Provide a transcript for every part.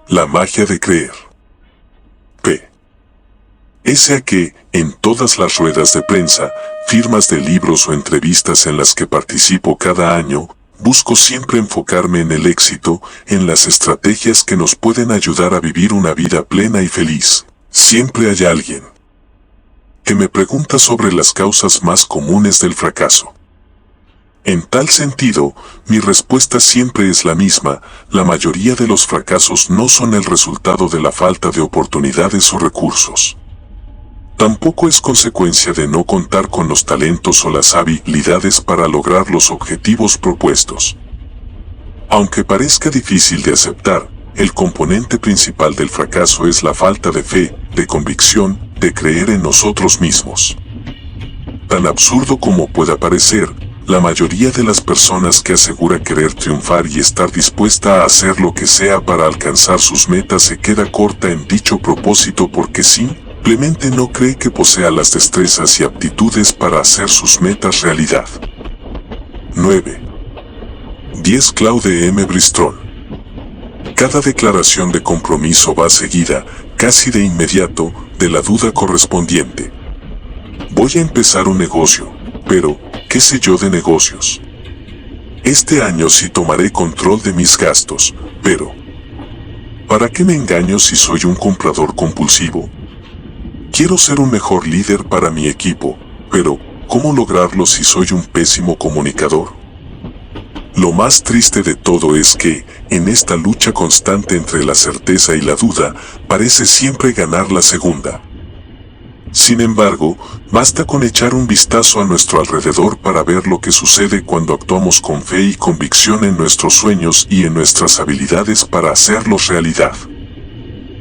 La magia de creer. Pese a que, en todas las ruedas de prensa, firmas de libros o entrevistas en las que participo cada año, busco siempre enfocarme en el éxito, en las estrategias que nos pueden ayudar a vivir una vida plena y feliz. Siempre hay alguien que me pregunta sobre las causas más comunes del fracaso. En tal sentido, mi respuesta siempre es la misma: la mayoría de los fracasos no son el resultado de la falta de oportunidades o recursos. Tampoco es consecuencia de no contar con los talentos o las habilidades para lograr los objetivos propuestos. Aunque parezca difícil de aceptar, el componente principal del fracaso es la falta de fe, de convicción, de creer en nosotros mismos. Tan absurdo como pueda parecer, la mayoría de las personas que asegura querer triunfar y estar dispuesta a hacer lo que sea para alcanzar sus metas se queda corta en dicho propósito porque simplemente no cree que posea las destrezas y aptitudes para hacer sus metas realidad. 9. 10. Claude M. Bristol. Cada declaración de compromiso va seguida, casi de inmediato, de la duda correspondiente. Voy a empezar un negocio, pero, ¿qué sé yo de negocios? Este año sí tomaré control de mis gastos, pero ¿para qué me engaño si soy un comprador compulsivo? Quiero ser un mejor líder para mi equipo, pero ¿cómo lograrlo si soy un pésimo comunicador? Lo más triste de todo es que, en esta lucha constante entre la certeza y la duda, parece siempre ganar la segunda. Sin embargo, basta con echar un vistazo a nuestro alrededor para ver lo que sucede cuando actuamos con fe y convicción en nuestros sueños y en nuestras habilidades para hacerlos realidad.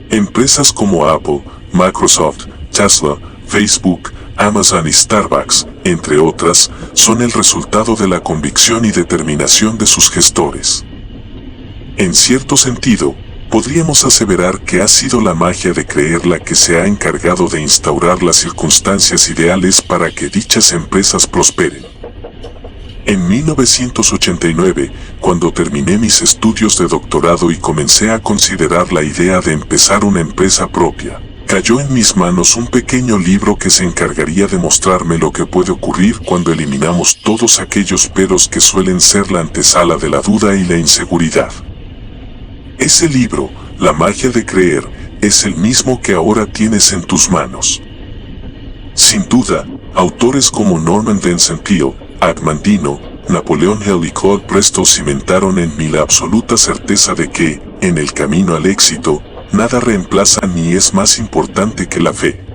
Empresas como Apple, Microsoft, Tesla, Facebook, Amazon y Starbucks, entre otras, son el resultado de la convicción y determinación de sus gestores. En cierto sentido, podríamos aseverar que ha sido la magia de creer la que se ha encargado de instaurar las circunstancias ideales para que dichas empresas prosperen. En 1989, cuando terminé mis estudios de doctorado y comencé a considerar la idea de empezar una empresa propia, cayó en mis manos un pequeño libro que se encargaría de mostrarme lo que puede ocurrir cuando eliminamos todos aquellos peros que suelen ser la antesala de la duda y la inseguridad. Ese libro, La magia de creer, es el mismo que ahora tienes en tus manos. Sin duda, autores como Norman Vincent Peale, Art Mandino, Napoleon Hill y Claude Presto cimentaron en mí la absoluta certeza de que, en el camino al éxito, nada reemplaza ni es más importante que la fe.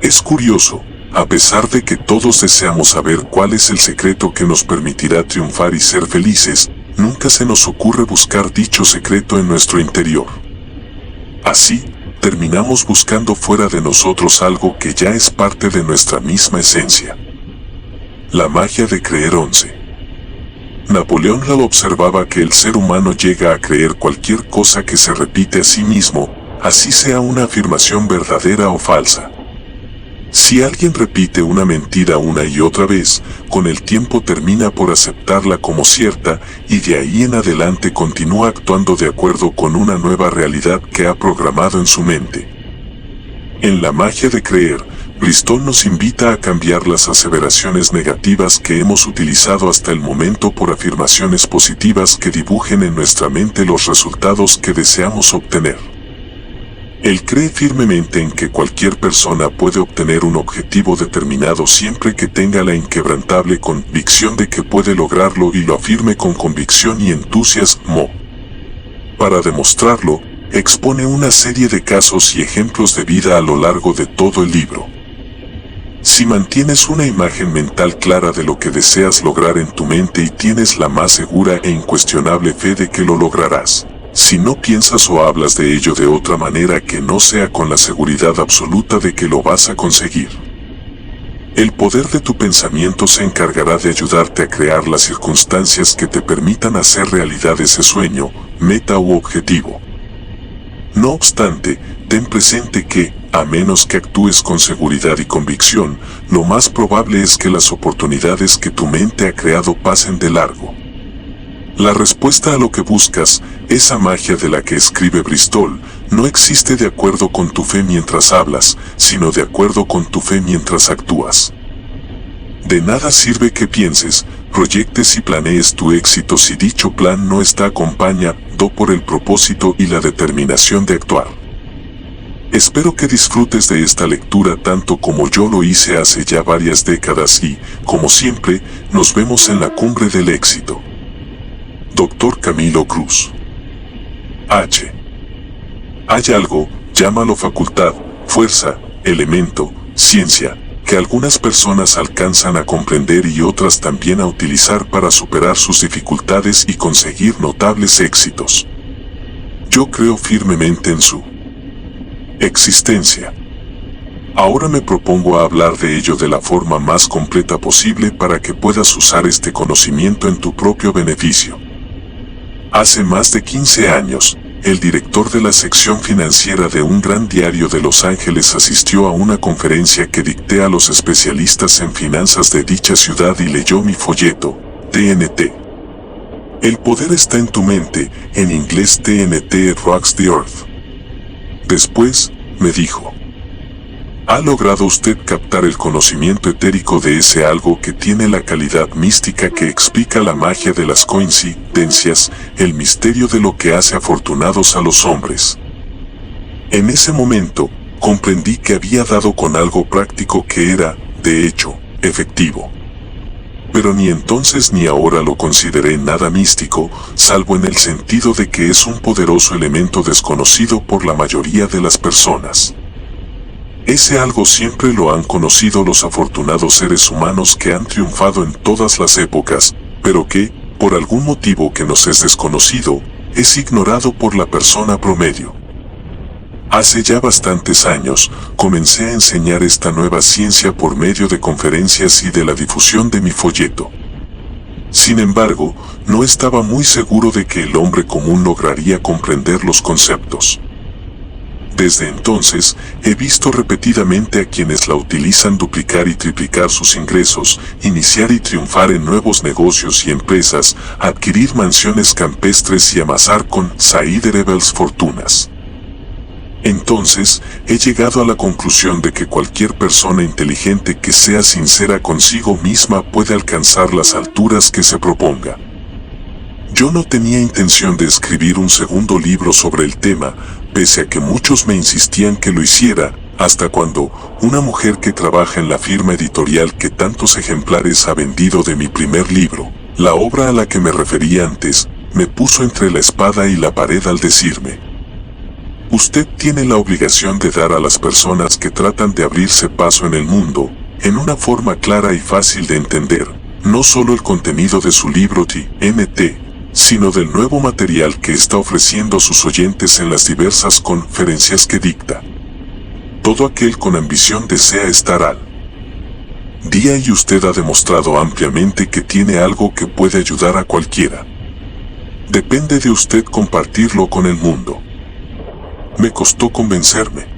Es curioso, a pesar de que todos deseamos saber cuál es el secreto que nos permitirá triunfar y ser felices, nunca se nos ocurre buscar dicho secreto en nuestro interior. Así, terminamos buscando fuera de nosotros algo que ya es parte de nuestra misma esencia. La magia de creer. 11. Napoleón Hill observaba que el ser humano llega a creer cualquier cosa que se repite a sí mismo, así sea una afirmación verdadera o falsa. Si alguien repite una mentira una y otra vez, con el tiempo termina por aceptarla como cierta y de ahí en adelante continúa actuando de acuerdo con una nueva realidad que ha programado en su mente. En la magia de creer, Bristol nos invita a cambiar las aseveraciones negativas que hemos utilizado hasta el momento por afirmaciones positivas que dibujen en nuestra mente los resultados que deseamos obtener. Él cree firmemente en que cualquier persona puede obtener un objetivo determinado siempre que tenga la inquebrantable convicción de que puede lograrlo y lo afirme con convicción y entusiasmo. Para demostrarlo, expone una serie de casos y ejemplos de vida a lo largo de todo el libro. Si mantienes una imagen mental clara de lo que deseas lograr en tu mente y tienes la más segura e incuestionable fe de que lo lograrás, si no piensas o hablas de ello de otra manera que no sea con la seguridad absoluta de que lo vas a conseguir, el poder de tu pensamiento se encargará de ayudarte a crear las circunstancias que te permitan hacer realidad ese sueño, meta u objetivo. No obstante, ten presente que, a menos que actúes con seguridad y convicción, lo más probable es que las oportunidades que tu mente ha creado pasen de largo. La respuesta a lo que buscas, esa magia de la que escribe Bristol, no existe de acuerdo con tu fe mientras hablas, sino de acuerdo con tu fe mientras actúas. De nada sirve que pienses, proyectes y planees tu éxito si dicho plan no está acompañado por el propósito y la determinación de actuar. Espero que disfrutes de esta lectura tanto como yo lo hice hace ya varias décadas y, como siempre, nos vemos en la cumbre del éxito. Dr. Camilo Cruz. H. Hay algo, llámalo facultad, fuerza, elemento, ciencia, que algunas personas alcanzan a comprender y otras también a utilizar para superar sus dificultades y conseguir notables éxitos. Yo creo firmemente en su existencia. Ahora me propongo a hablar de ello de la forma más completa posible para que puedas usar este conocimiento en tu propio beneficio. Hace más de 15 años, el director de la sección financiera de un gran diario de Los Ángeles asistió a una conferencia que dicté a los especialistas en finanzas de dicha ciudad y leyó mi folleto, TNT. El poder está en tu mente, en inglés TNT Rocks the Earth. Después, me dijo, ¿ha logrado usted captar el conocimiento etérico de ese algo que tiene la calidad mística que explica la magia de las coincidencias, el misterio de lo que hace afortunados a los hombres? En ese momento, comprendí que había dado con algo práctico que era, de hecho, efectivo. Pero ni entonces ni ahora lo consideré nada místico, salvo en el sentido de que es un poderoso elemento desconocido por la mayoría de las personas. Ese algo siempre lo han conocido los afortunados seres humanos que han triunfado en todas las épocas, pero que, por algún motivo que nos es desconocido, es ignorado por la persona promedio. Hace ya bastantes años, comencé a enseñar esta nueva ciencia por medio de conferencias y de la difusión de mi folleto. Sin embargo, no estaba muy seguro de que el hombre común lograría comprender los conceptos. Desde entonces, he visto repetidamente a quienes la utilizan duplicar y triplicar sus ingresos, iniciar y triunfar en nuevos negocios y empresas, adquirir mansiones campestres y amasar considerables fortunas. Entonces, he llegado a la conclusión de que cualquier persona inteligente que sea sincera consigo misma puede alcanzar las alturas que se proponga. Yo no tenía intención de escribir un segundo libro sobre el tema, pese a que muchos me insistían que lo hiciera, hasta cuando una mujer que trabaja en la firma editorial que tantos ejemplares ha vendido de mi primer libro, la obra a la que me refería antes, me puso entre la espada y la pared al decirme: usted tiene la obligación de dar a las personas que tratan de abrirse paso en el mundo, en una forma clara y fácil de entender, no solo el contenido de su libro TNT, sino del nuevo material que está ofreciendo a sus oyentes en las diversas conferencias que dicta. Todo aquel con ambición desea estar al día y usted ha demostrado ampliamente que tiene algo que puede ayudar a cualquiera. Depende de usted compartirlo con el mundo. Me costó convencerme.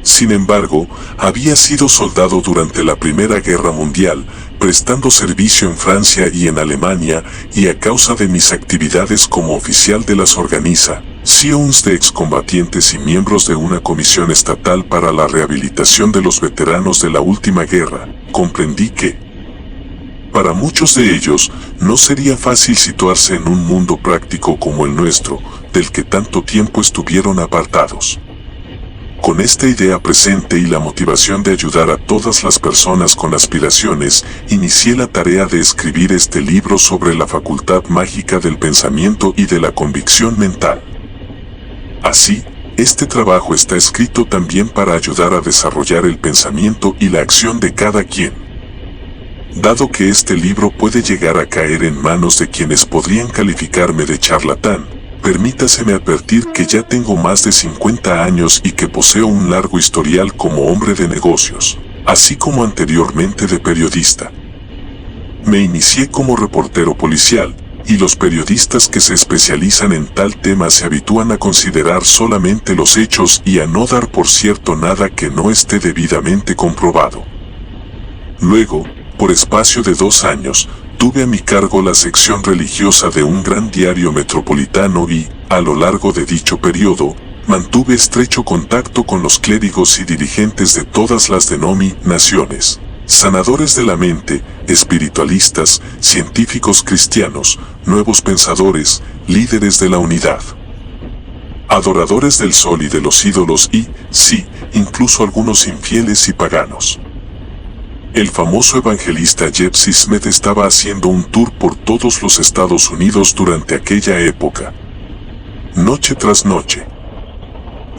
Sin embargo, había sido soldado durante la Primera Guerra Mundial, prestando servicio en Francia y en Alemania, y a causa de mis actividades como oficial de las organizaciones de excombatientes y miembros de una comisión estatal para la rehabilitación de los veteranos de la última guerra, comprendí que, para muchos de ellos, no sería fácil situarse en un mundo práctico como el nuestro, del que tanto tiempo estuvieron apartados. Con esta idea presente y la motivación de ayudar a todas las personas con aspiraciones, inicié la tarea de escribir este libro sobre la facultad mágica del pensamiento y de la convicción mental. Así, este trabajo está escrito también para ayudar a desarrollar el pensamiento y la acción de cada quien. Dado que este libro puede llegar a caer en manos de quienes podrían calificarme de charlatán, permítaseme advertir que ya tengo más de 50 años y que poseo un largo historial como hombre de negocios, así como anteriormente de periodista. Me inicié como reportero policial, y los periodistas que se especializan en tal tema se habitúan a considerar solamente los hechos y a no dar por cierto nada que no esté debidamente comprobado. Luego, por espacio de 2 años, tuve a mi cargo la sección religiosa de un gran diario metropolitano y, a lo largo de dicho periodo, mantuve estrecho contacto con los clérigos y dirigentes de todas las denominaciones, sanadores de la mente, espiritualistas, científicos cristianos, nuevos pensadores, líderes de la unidad, adoradores del sol y de los ídolos y, sí, incluso algunos infieles y paganos. El famoso evangelista Jesse Smith estaba haciendo un tour por todos los Estados Unidos durante aquella época. Noche tras noche.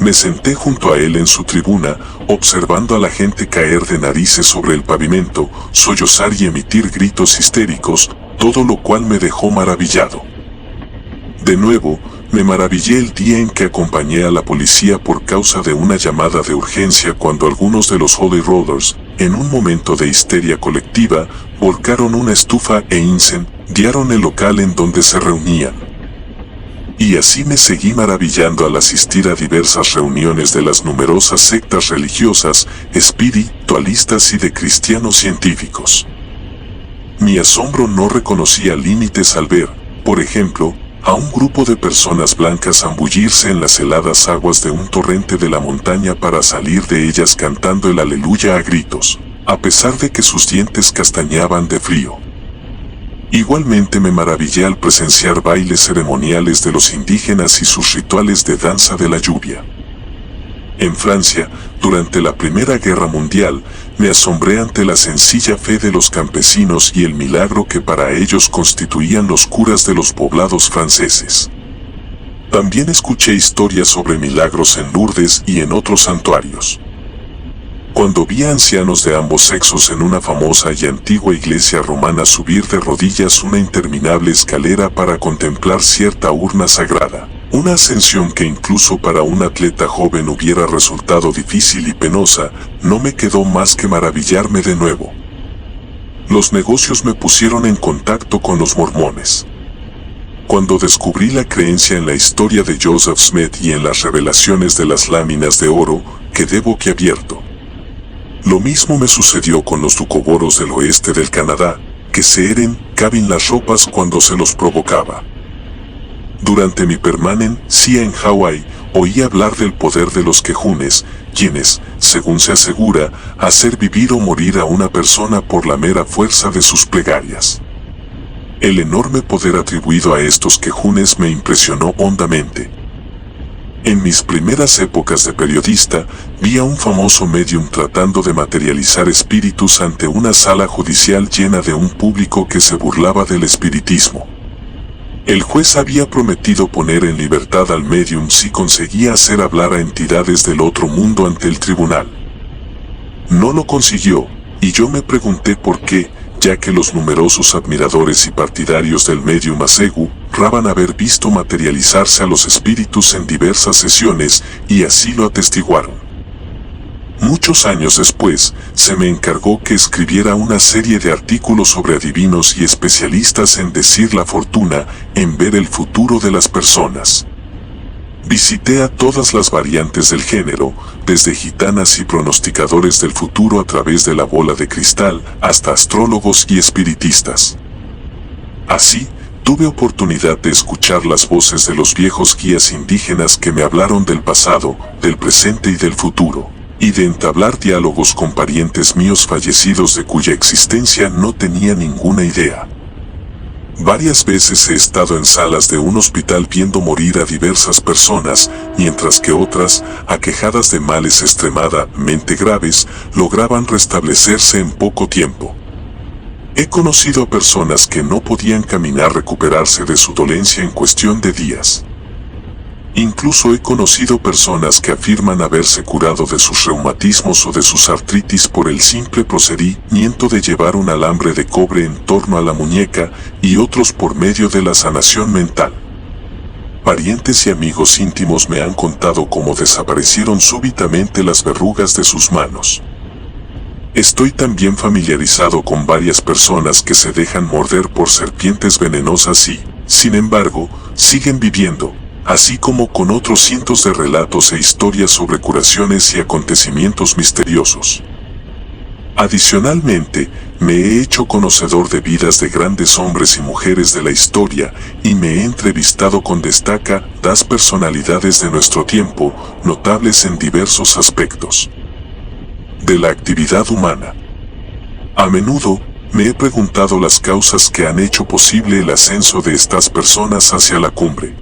Me senté junto a él en su tribuna, observando a la gente caer de narices sobre el pavimento, sollozar y emitir gritos histéricos, todo lo cual me dejó maravillado. De nuevo, me maravillé el día en que acompañé a la policía por causa de una llamada de urgencia cuando algunos de los Holy Rollers, en un momento de histeria colectiva, volcaron una estufa e incendiaron el local en donde se reunían. Y así me seguí maravillando al asistir a diversas reuniones de las numerosas sectas religiosas, espiritualistas y de cristianos científicos. Mi asombro no reconocía límites al ver, por ejemplo, a un grupo de personas blancas zambullirse en las heladas aguas de un torrente de la montaña para salir de ellas cantando el aleluya a gritos, a pesar de que sus dientes castañaban de frío. Igualmente me maravillé al presenciar bailes ceremoniales de los indígenas y sus rituales de danza de la lluvia. En Francia, durante la Primera Guerra Mundial, me asombré ante la sencilla fe de los campesinos y el milagro que para ellos constituían los curas de los poblados franceses. También escuché historias sobre milagros en Lourdes y en otros santuarios. Cuando vi a ancianos de ambos sexos en una famosa y antigua iglesia romana subir de rodillas una interminable escalera para contemplar cierta urna sagrada, una ascensión que incluso para un atleta joven hubiera resultado difícil y penosa, no me quedó más que maravillarme de nuevo. Los negocios me pusieron en contacto con los mormones. Cuando descubrí la creencia en la historia de Joseph Smith y en las revelaciones de las láminas de oro, quedé boquiabierto. Lo mismo me sucedió con los ducoboros del oeste del Canadá, que se caben las ropas cuando se los provocaba. Durante mi permanencia en Hawái, oí hablar del poder de los quejunes, quienes, según se asegura, hacer vivir o morir a una persona por la mera fuerza de sus plegarias. El enorme poder atribuido a estos quejunes me impresionó hondamente. En mis primeras épocas de periodista, vi a un famoso médium tratando de materializar espíritus ante una sala judicial llena de un público que se burlaba del espiritismo. El juez había prometido poner en libertad al médium si conseguía hacer hablar a entidades del otro mundo ante el tribunal. No lo consiguió, y yo me pregunté por qué, ya que los numerosos admiradores y partidarios del médium aseguraban haber visto materializarse a los espíritus en diversas sesiones, y así lo atestiguaron. Muchos años después, se me encargó que escribiera una serie de artículos sobre adivinos y especialistas en decir la fortuna, en ver el futuro de las personas. Visité a todas las variantes del género, desde gitanas y pronosticadores del futuro a través de la bola de cristal, hasta astrólogos y espiritistas. Así, tuve oportunidad de escuchar las voces de los viejos guías indígenas que me hablaron del pasado, del presente y del futuro, y de entablar diálogos con parientes míos fallecidos de cuya existencia no tenía ninguna idea. Varias veces he estado en salas de un hospital viendo morir a diversas personas, mientras que otras, aquejadas de males extremadamente graves, lograban restablecerse en poco tiempo. He conocido a personas que no podían caminar recuperarse de su dolencia en cuestión de días. Incluso he conocido personas que afirman haberse curado de sus reumatismos o de sus artritis por el simple procedimiento de llevar un alambre de cobre en torno a la muñeca, y otros por medio de la sanación mental. Parientes y amigos íntimos me han contado cómo desaparecieron súbitamente las verrugas de sus manos. Estoy también familiarizado con varias personas que se dejan morder por serpientes venenosas y, sin embargo, siguen viviendo, así como con otros cientos de relatos e historias sobre curaciones y acontecimientos misteriosos. Adicionalmente, me he hecho conocedor de vidas de grandes hombres y mujeres de la historia y me he entrevistado con destacadas personalidades de nuestro tiempo, notables en diversos aspectos de la actividad humana. A menudo, me he preguntado las causas que han hecho posible el ascenso de estas personas hacia la cumbre.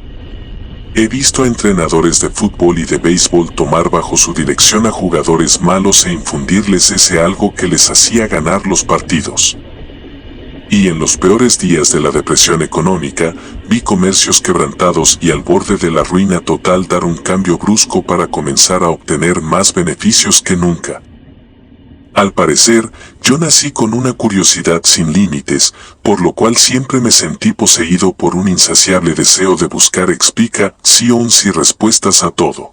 He visto a entrenadores de fútbol y de béisbol tomar bajo su dirección a jugadores malos e infundirles ese algo que les hacía ganar los partidos. Y en los peores días de la depresión económica, vi comercios quebrantados y al borde de la ruina total dar un cambio brusco para comenzar a obtener más beneficios que nunca. Al parecer, yo nací con una curiosidad sin límites, por lo cual siempre me sentí poseído por un insaciable deseo de buscar explicaciones y respuestas a todo.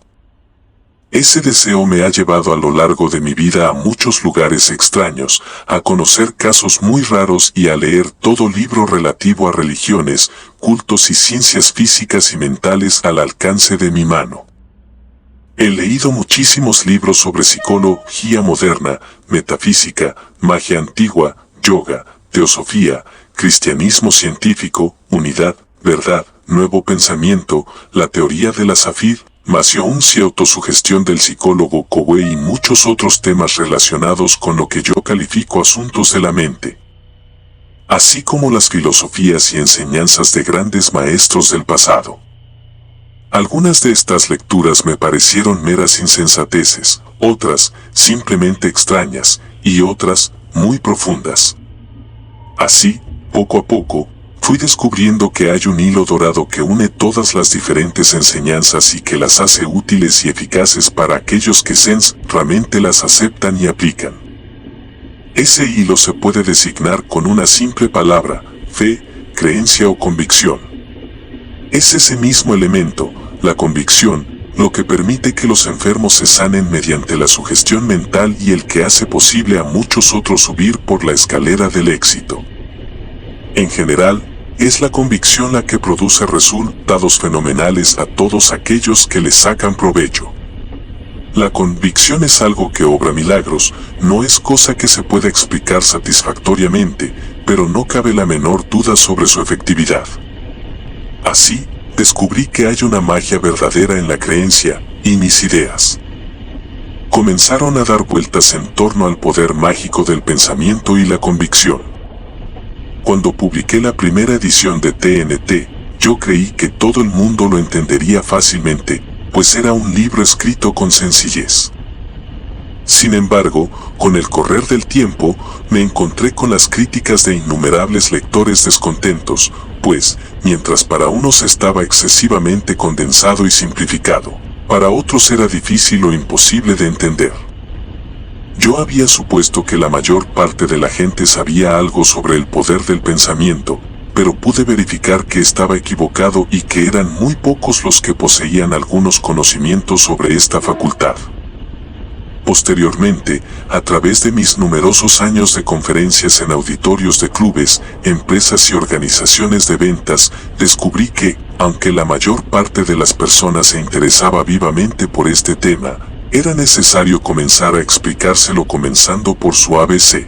Ese deseo me ha llevado a lo largo de mi vida a muchos lugares extraños, a conocer casos muy raros y a leer todo libro relativo a religiones, cultos y ciencias físicas y mentales al alcance de mi mano. He leído muchísimos libros sobre psicología moderna, metafísica, magia antigua, yoga, teosofía, cristianismo científico, unidad, verdad, nuevo pensamiento, la teoría de las afirmaciones y autosugestión del psicólogo Cowey y muchos otros temas relacionados con lo que yo califico asuntos de la mente, así como las filosofías y enseñanzas de grandes maestros del pasado. Algunas de estas lecturas me parecieron meras insensateces, otras, simplemente extrañas, y otras, muy profundas. Así, poco a poco, fui descubriendo que hay un hilo dorado que une todas las diferentes enseñanzas y que las hace útiles y eficaces para aquellos que realmente las aceptan y aplican. Ese hilo se puede designar con una simple palabra: fe, creencia o convicción. Es ese mismo elemento, la convicción, lo que permite que los enfermos se sanen mediante la sugestión mental y el que hace posible a muchos otros subir por la escalera del éxito. En general, es la convicción la que produce resultados fenomenales a todos aquellos que le sacan provecho. La convicción es algo que obra milagros, no es cosa que se pueda explicar satisfactoriamente, pero no cabe la menor duda sobre su efectividad. Así, descubrí que hay una magia verdadera en la creencia, y mis ideas comenzaron a dar vueltas en torno al poder mágico del pensamiento y la convicción. Cuando publiqué la primera edición de TNT, yo creí que todo el mundo lo entendería fácilmente, pues era un libro escrito con sencillez. Sin embargo, con el correr del tiempo, me encontré con las críticas de innumerables lectores descontentos, pues, mientras para unos estaba excesivamente condensado y simplificado, para otros era difícil o imposible de entender. Yo había supuesto que la mayor parte de la gente sabía algo sobre el poder del pensamiento, pero pude verificar que estaba equivocado y que eran muy pocos los que poseían algunos conocimientos sobre esta facultad. Posteriormente, a través de mis numerosos años de conferencias en auditorios de clubes, empresas y organizaciones de ventas, descubrí que, aunque la mayor parte de las personas se interesaba vivamente por este tema, era necesario comenzar a explicárselo comenzando por su ABC.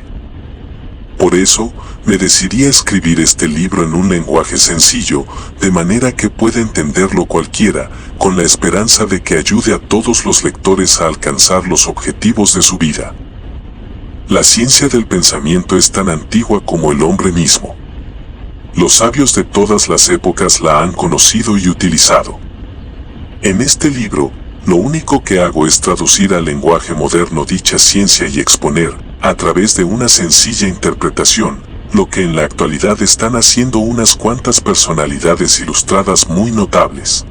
Por eso, me decidí a escribir este libro en un lenguaje sencillo, de manera que pueda entenderlo cualquiera, con la esperanza de que ayude a todos los lectores a alcanzar los objetivos de su vida. La ciencia del pensamiento es tan antigua como el hombre mismo. Los sabios de todas las épocas la han conocido y utilizado. En este libro, lo único que hago es traducir al lenguaje moderno dicha ciencia y exponer, a través de una sencilla interpretación, lo que en la actualidad están haciendo unas cuantas personalidades ilustradas muy notables.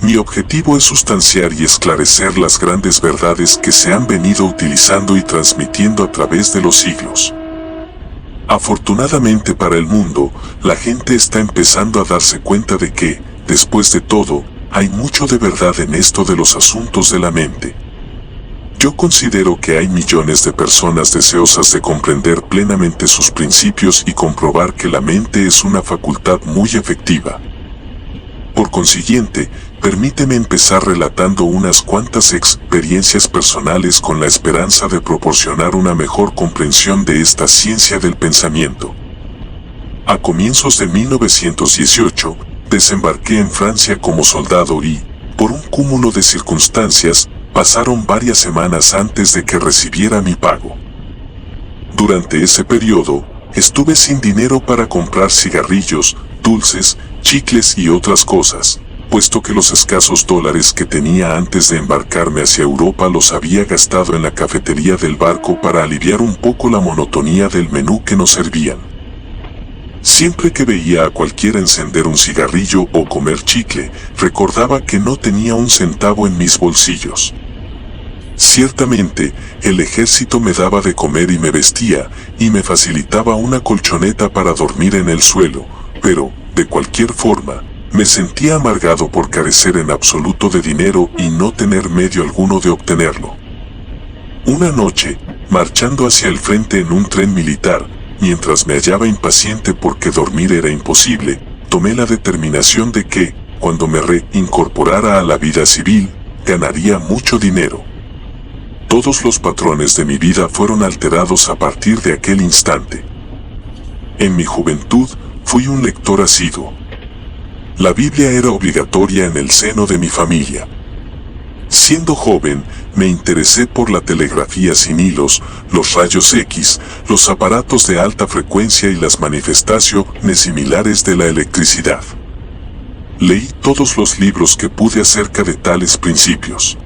Mi objetivo es sustanciar y esclarecer las grandes verdades que se han venido utilizando y transmitiendo a través de los siglos. Afortunadamente para el mundo, la gente está empezando a darse cuenta de que, después de todo, hay mucho de verdad en esto de los asuntos de la mente. Yo considero que hay millones de personas deseosas de comprender plenamente sus principios y comprobar que la mente es una facultad muy efectiva. Por consiguiente, permíteme empezar relatando unas cuantas experiencias personales con la esperanza de proporcionar una mejor comprensión de esta ciencia del pensamiento. A comienzos de 1918, desembarqué en Francia como soldado y, por un cúmulo de circunstancias, pasaron varias semanas antes de que recibiera mi pago. Durante ese periodo, estuve sin dinero para comprar cigarrillos, dulces, chicles y otras cosas, puesto que los escasos dólares que tenía antes de embarcarme hacia Europa los había gastado en la cafetería del barco para aliviar un poco la monotonía del menú que nos servían. Siempre que veía a cualquiera encender un cigarrillo o comer chicle, recordaba que no tenía un centavo en mis bolsillos. Ciertamente, el ejército me daba de comer y me vestía, y me facilitaba una colchoneta para dormir en el suelo, pero, de cualquier forma, me sentía amargado por carecer en absoluto de dinero y no tener medio alguno de obtenerlo. Una noche, marchando hacia el frente en un tren militar, mientras me hallaba impaciente porque dormir era imposible, tomé la determinación de que, cuando me reincorporara a la vida civil, ganaría mucho dinero. Todos los patrones de mi vida fueron alterados a partir de aquel instante. En mi juventud, fui un lector asiduo. La Biblia era obligatoria en el seno de mi familia. Siendo joven, me interesé por la telegrafía sin hilos, los rayos X, los aparatos de alta frecuencia y las manifestaciones similares de la electricidad. Leí todos los libros que pude acerca de tales principios.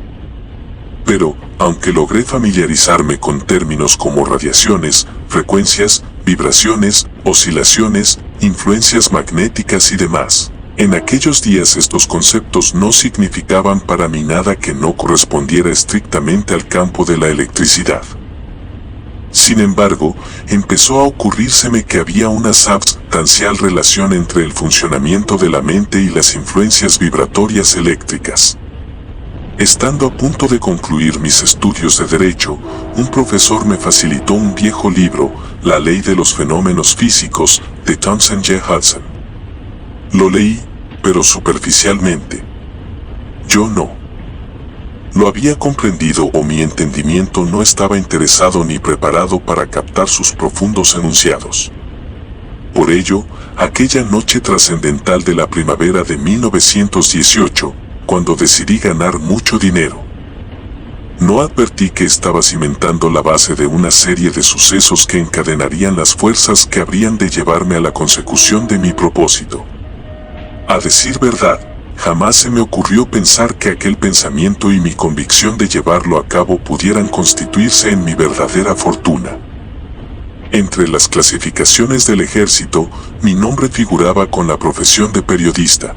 Pero, aunque logré familiarizarme con términos como radiaciones, frecuencias, vibraciones, oscilaciones, influencias magnéticas y demás, en aquellos días estos conceptos no significaban para mí nada que no correspondiera estrictamente al campo de la electricidad. Sin embargo, empezó a ocurrírseme que había una substancial relación entre el funcionamiento de la mente y las influencias vibratorias eléctricas. Estando a punto de concluir mis estudios de Derecho, un profesor me facilitó un viejo libro, La Ley de los Fenómenos Físicos, de Thomson J. Hudson. Lo leí, pero superficialmente. Yo no lo había comprendido o mi entendimiento no estaba interesado ni preparado para captar sus profundos enunciados. Por ello, aquella noche trascendental de la primavera de 1918, cuando decidí ganar mucho dinero, no advertí que estaba cimentando la base de una serie de sucesos que encadenarían las fuerzas que habrían de llevarme a la consecución de mi propósito. A decir verdad, jamás se me ocurrió pensar que aquel pensamiento y mi convicción de llevarlo a cabo pudieran constituirse en mi verdadera fortuna. Entre las clasificaciones del ejército, mi nombre figuraba con la profesión de periodista.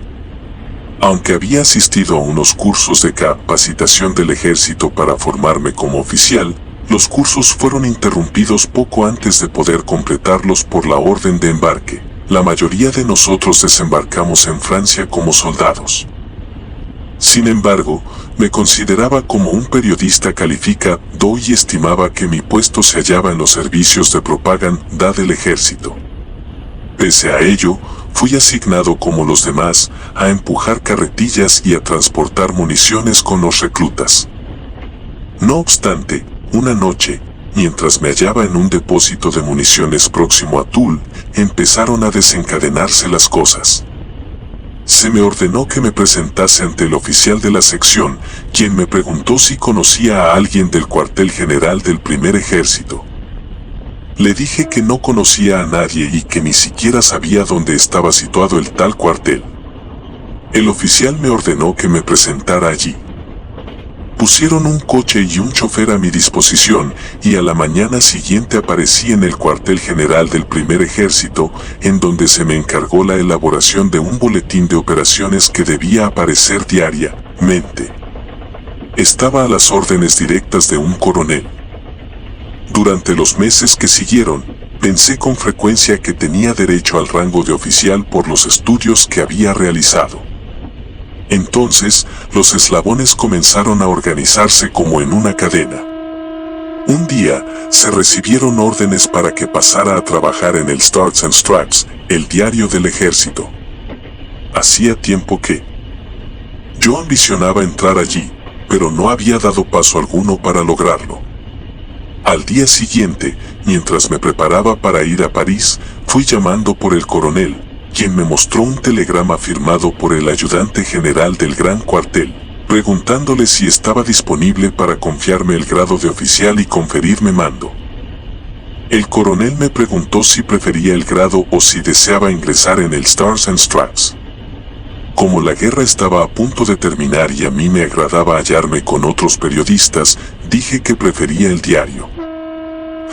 Aunque había asistido a unos cursos de capacitación del ejército para formarme como oficial, los cursos fueron interrumpidos poco antes de poder completarlos por la orden de embarque. La mayoría de nosotros desembarcamos en Francia como soldados. Sin embargo, me consideraba como un periodista calificado y estimaba que mi puesto se hallaba en los servicios de propaganda del ejército. Pese a ello, fui asignado como los demás a empujar carretillas y a transportar municiones con los reclutas. No obstante, una noche, mientras me hallaba en un depósito de municiones próximo a Toul, empezaron a desencadenarse las cosas. Se me ordenó que me presentase ante el oficial de la sección, quien me preguntó si conocía a alguien del cuartel general del primer ejército. Le dije que no conocía a nadie y que ni siquiera sabía dónde estaba situado el tal cuartel. El oficial me ordenó que me presentara allí. Pusieron un coche y un chofer a mi disposición, y a la mañana siguiente aparecí en el cuartel general del primer ejército, en donde se me encargó la elaboración de un boletín de operaciones que debía aparecer diariamente. Estaba a las órdenes directas de un coronel. Durante los meses que siguieron, pensé con frecuencia que tenía derecho al rango de oficial por los estudios que había realizado. Entonces, los eslabones comenzaron a organizarse como en una cadena. Un día, se recibieron órdenes para que pasara a trabajar en el Stars and Stripes, el diario del ejército. Hacía tiempo que Yo ambicionaba entrar allí, pero no había dado paso alguno para lograrlo. Al día siguiente, mientras me preparaba para ir a París, fui llamando por el coronel, quien me mostró un telegrama firmado por el ayudante general del gran cuartel, preguntándole si estaba disponible para confiarme el grado de oficial y conferirme mando. El coronel me preguntó si prefería el grado o si deseaba ingresar en el Stars and Stripes. Como la guerra estaba a punto de terminar y a mí me agradaba hallarme con otros periodistas, dije que prefería el diario.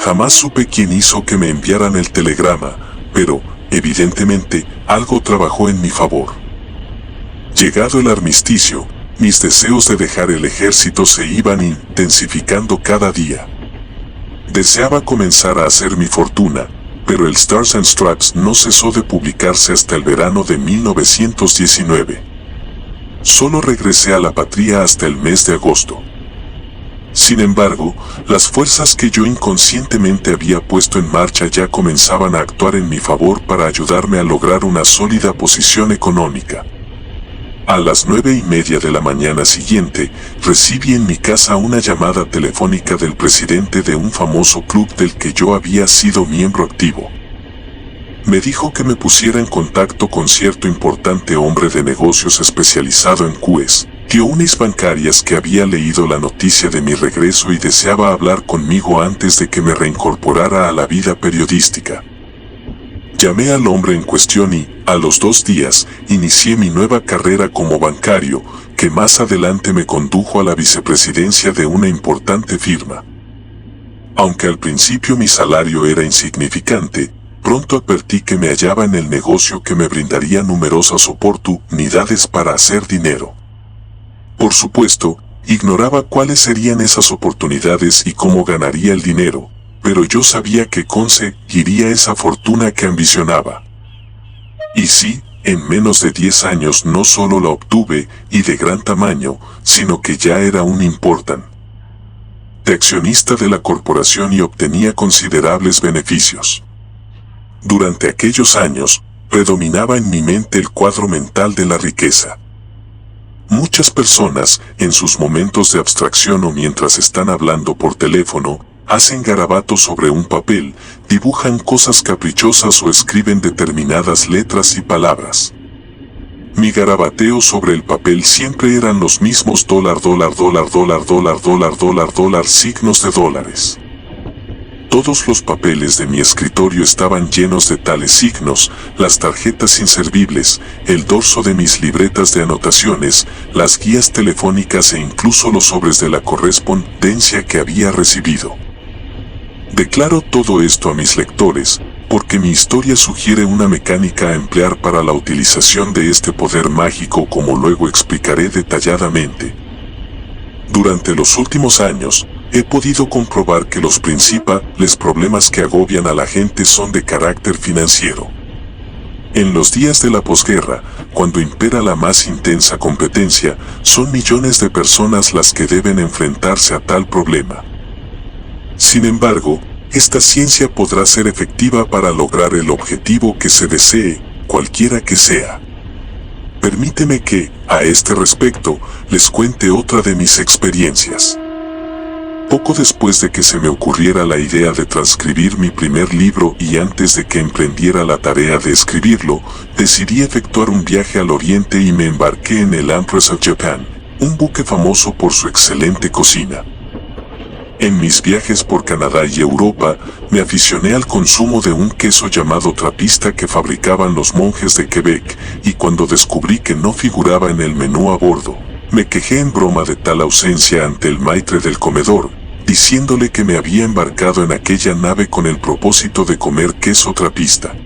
Jamás supe quién hizo que me enviaran el telegrama, pero, evidentemente, algo trabajó en mi favor. Llegado el armisticio, mis deseos de dejar el ejército se iban intensificando cada día. Deseaba comenzar a hacer mi fortuna, pero el Stars and Stripes no cesó de publicarse hasta el verano de 1919. Solo regresé a la patria hasta el mes de agosto. Sin embargo, las fuerzas que yo inconscientemente había puesto en marcha ya comenzaban a actuar en mi favor para ayudarme a lograr una sólida posición económica. A las 9:30 de la mañana siguiente, recibí en mi casa una llamada telefónica del presidente de un famoso club del que yo había sido miembro activo. Me dijo que me pusiera en contacto con cierto importante hombre de negocios especializado en cuestiones bancarias que había leído la noticia de mi regreso y deseaba hablar conmigo antes de que me reincorporara a la vida periodística. Llamé al hombre en cuestión y, a los 2 días, inicié mi nueva carrera como bancario, que más adelante me condujo a la vicepresidencia de una importante firma. Aunque al principio mi salario era insignificante, pronto advertí que me hallaba en el negocio que me brindaría numerosas oportunidades para hacer dinero. Por supuesto, ignoraba cuáles serían esas oportunidades y cómo ganaría el dinero, pero yo sabía que conseguiría esa fortuna que ambicionaba. Y sí, en menos de 10 años no solo la obtuve, y de gran tamaño, sino que ya era un importante accionista de la corporación y obtenía considerables beneficios. Durante aquellos años, predominaba en mi mente el cuadro mental de la riqueza. Muchas personas, en sus momentos de abstracción o mientras están hablando por teléfono, hacen garabatos sobre un papel, dibujan cosas caprichosas o escriben determinadas letras y palabras. Mi garabateo sobre el papel siempre eran los mismos $, signos de dólares. Todos los papeles de mi escritorio estaban llenos de tales signos, las tarjetas inservibles, el dorso de mis libretas de anotaciones, las guías telefónicas e incluso los sobres de la correspondencia que había recibido. Declaro todo esto a mis lectores, porque mi historia sugiere una mecánica a emplear para la utilización de este poder mágico, como luego explicaré detalladamente. Durante los últimos años, he podido comprobar que los principales problemas que agobian a la gente son de carácter financiero. En los días de la posguerra, cuando impera la más intensa competencia, son millones de personas las que deben enfrentarse a tal problema. Sin embargo, esta ciencia podrá ser efectiva para lograr el objetivo que se desee, cualquiera que sea. Permíteme que, a este respecto, les cuente otra de mis experiencias. Poco después de que se me ocurriera la idea de transcribir mi primer libro y antes de que emprendiera la tarea de escribirlo, decidí efectuar un viaje al Oriente y me embarqué en el Empress of Japan, un buque famoso por su excelente cocina. En mis viajes por Canadá y Europa, me aficioné al consumo de un queso llamado trapista que fabricaban los monjes de Quebec, y cuando descubrí que no figuraba en el menú a bordo, me quejé en broma de tal ausencia ante el maitre del comedor, diciéndole que me había embarcado en aquella nave con el propósito de comer queso trapista.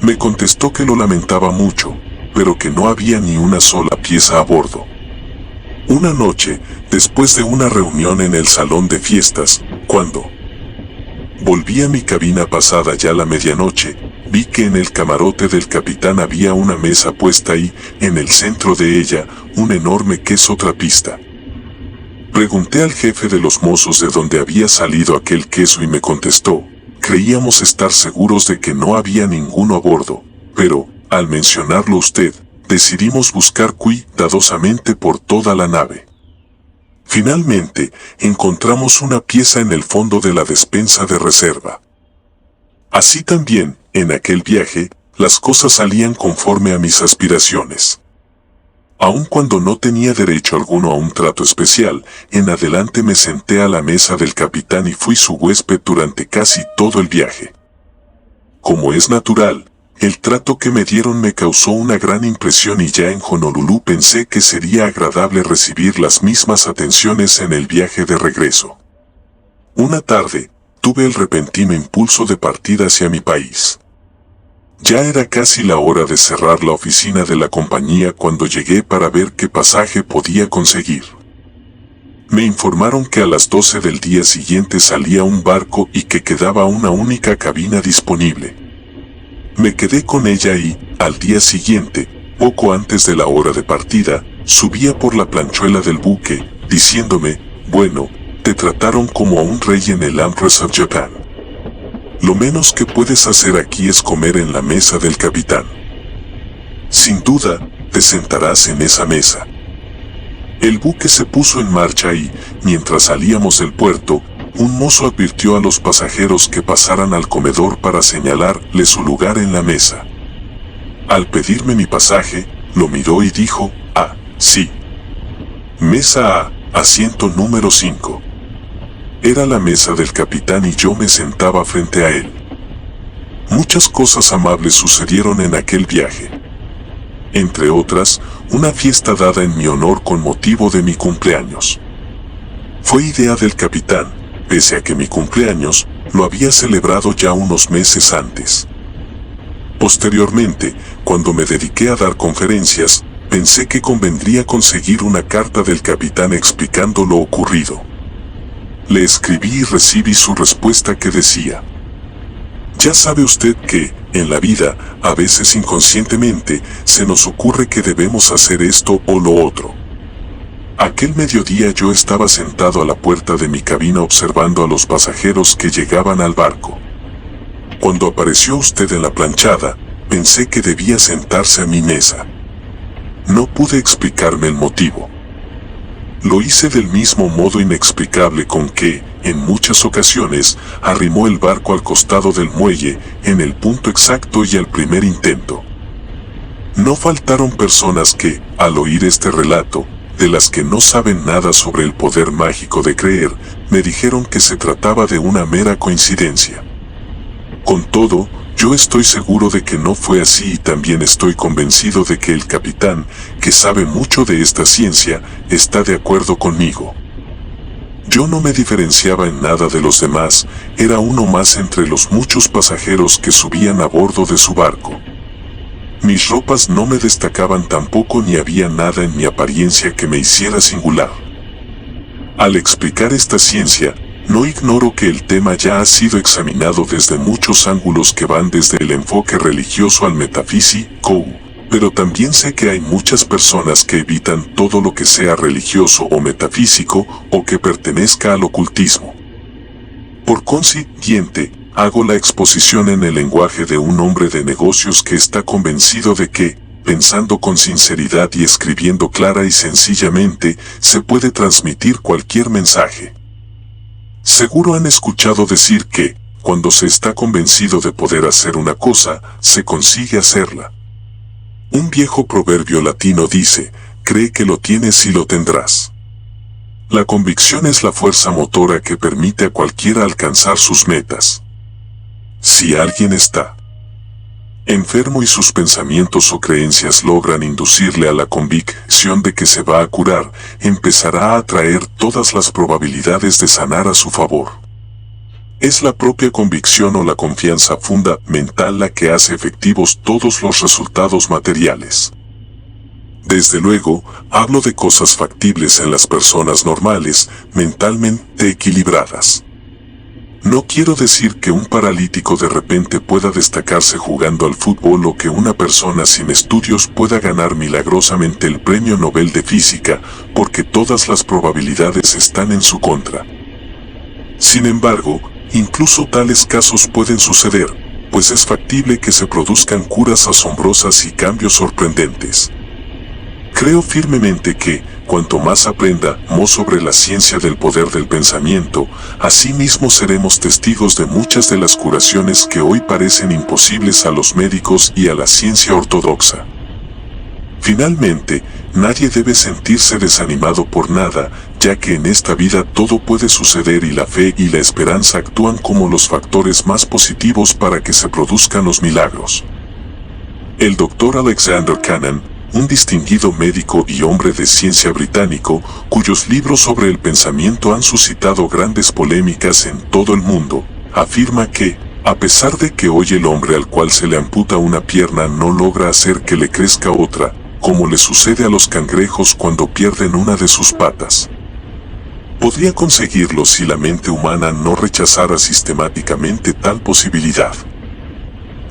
Me contestó que lo lamentaba mucho, pero que no había ni una sola pieza a bordo. Una noche, después de una reunión en el salón de fiestas, cuando volví a mi cabina pasada ya la medianoche, vi que en el camarote del capitán había una mesa puesta y, en el centro de ella, un enorme queso trapista. Pregunté al jefe de los mozos de dónde había salido aquel queso y me contestó: creíamos estar seguros de que no había ninguno a bordo, pero, al mencionarlo usted, decidimos buscar cuidadosamente por toda la nave. Finalmente, encontramos una pieza en el fondo de la despensa de reserva. Así también, en aquel viaje, las cosas salían conforme a mis aspiraciones. Aun cuando no tenía derecho alguno a un trato especial, en adelante me senté a la mesa del capitán y fui su huésped durante casi todo el viaje. Como es natural, el trato que me dieron me causó una gran impresión y ya en Honolulu pensé que sería agradable recibir las mismas atenciones en el viaje de regreso. Una tarde, tuve el repentino impulso de partir hacia mi país. Ya era casi la hora de cerrar la oficina de la compañía cuando llegué para ver qué pasaje podía conseguir. Me informaron que a las 12 del día siguiente salía un barco y que quedaba una única cabina disponible. Me quedé con ella y, al día siguiente, poco antes de la hora de partida, subía por la planchuela del buque, diciéndome, bueno, te trataron como a un rey en el Empress of Japan. Lo menos que puedes hacer aquí es comer en la mesa del capitán. Sin duda, te sentarás en esa mesa. El buque se puso en marcha y, mientras salíamos del puerto, un mozo advirtió a los pasajeros que pasaran al comedor para señalarle su lugar en la mesa. Al pedirme mi pasaje, lo miró y dijo, ah, sí. Mesa A, asiento número 5. Era la mesa del capitán y yo me sentaba frente a él. Muchas cosas amables sucedieron en aquel viaje. Entre otras, una fiesta dada en mi honor con motivo de mi cumpleaños. Fue idea del capitán, pese a que mi cumpleaños lo había celebrado ya unos meses antes. Posteriormente, cuando me dediqué a dar conferencias, pensé que convendría conseguir una carta del capitán explicando lo ocurrido. Le escribí y recibí su respuesta que decía: ya sabe usted que, en la vida, a veces inconscientemente, se nos ocurre que debemos hacer esto o lo otro. Aquel mediodía yo estaba sentado a la puerta de mi cabina observando a los pasajeros que llegaban al barco. Cuando apareció usted en la planchada, pensé que debía sentarse a mi mesa. No pude explicarme el motivo. Lo hice del mismo modo inexplicable con que, en muchas ocasiones, arrimó el barco al costado del muelle, en el punto exacto y al primer intento. No faltaron personas que, al oír este relato, de las que no saben nada sobre el poder mágico de creer, me dijeron que se trataba de una mera coincidencia. Con todo, yo estoy seguro de que no fue así y también estoy convencido de que el capitán, que sabe mucho de esta ciencia, está de acuerdo conmigo. Yo no me diferenciaba en nada de los demás, era uno más entre los muchos pasajeros que subían a bordo de su barco. Mis ropas no me destacaban tampoco ni había nada en mi apariencia que me hiciera singular. Al explicar esta ciencia, no ignoro que el tema ya ha sido examinado desde muchos ángulos que van desde el enfoque religioso al metafísico, pero también sé que hay muchas personas que evitan todo lo que sea religioso o metafísico o que pertenezca al ocultismo. Por consiguiente, hago la exposición en el lenguaje de un hombre de negocios que está convencido de que, pensando con sinceridad y escribiendo clara y sencillamente, se puede transmitir cualquier mensaje. Seguro han escuchado decir que, cuando se está convencido de poder hacer una cosa, se consigue hacerla. Un viejo proverbio latino dice, cree que lo tienes y lo tendrás. La convicción es la fuerza motora que permite a cualquiera alcanzar sus metas. Si alguien está enfermo y sus pensamientos o creencias logran inducirle a la convicción de que se va a curar, empezará a atraer todas las probabilidades de sanar a su favor. Es la propia convicción o la confianza fundamental la que hace efectivos todos los resultados materiales. Desde luego, hablo de cosas factibles en las personas normales, mentalmente equilibradas. No quiero decir que un paralítico de repente pueda destacarse jugando al fútbol o que una persona sin estudios pueda ganar milagrosamente el Premio Nobel de Física, porque todas las probabilidades están en su contra. Sin embargo, incluso tales casos pueden suceder, pues es factible que se produzcan curas asombrosas y cambios sorprendentes. Creo firmemente que, cuanto más aprendamos sobre la ciencia del poder del pensamiento, asimismo seremos testigos de muchas de las curaciones que hoy parecen imposibles a los médicos y a la ciencia ortodoxa. Finalmente, nadie debe sentirse desanimado por nada, ya que en esta vida todo puede suceder y la fe y la esperanza actúan como los factores más positivos para que se produzcan los milagros. El Dr. Alexander Cannon, un distinguido médico y hombre de ciencia británico, cuyos libros sobre el pensamiento han suscitado grandes polémicas en todo el mundo, afirma que, a pesar de que hoy el hombre al cual se le amputa una pierna no logra hacer que le crezca otra, como le sucede a los cangrejos cuando pierden una de sus patas, podría conseguirlo si la mente humana no rechazara sistemáticamente tal posibilidad.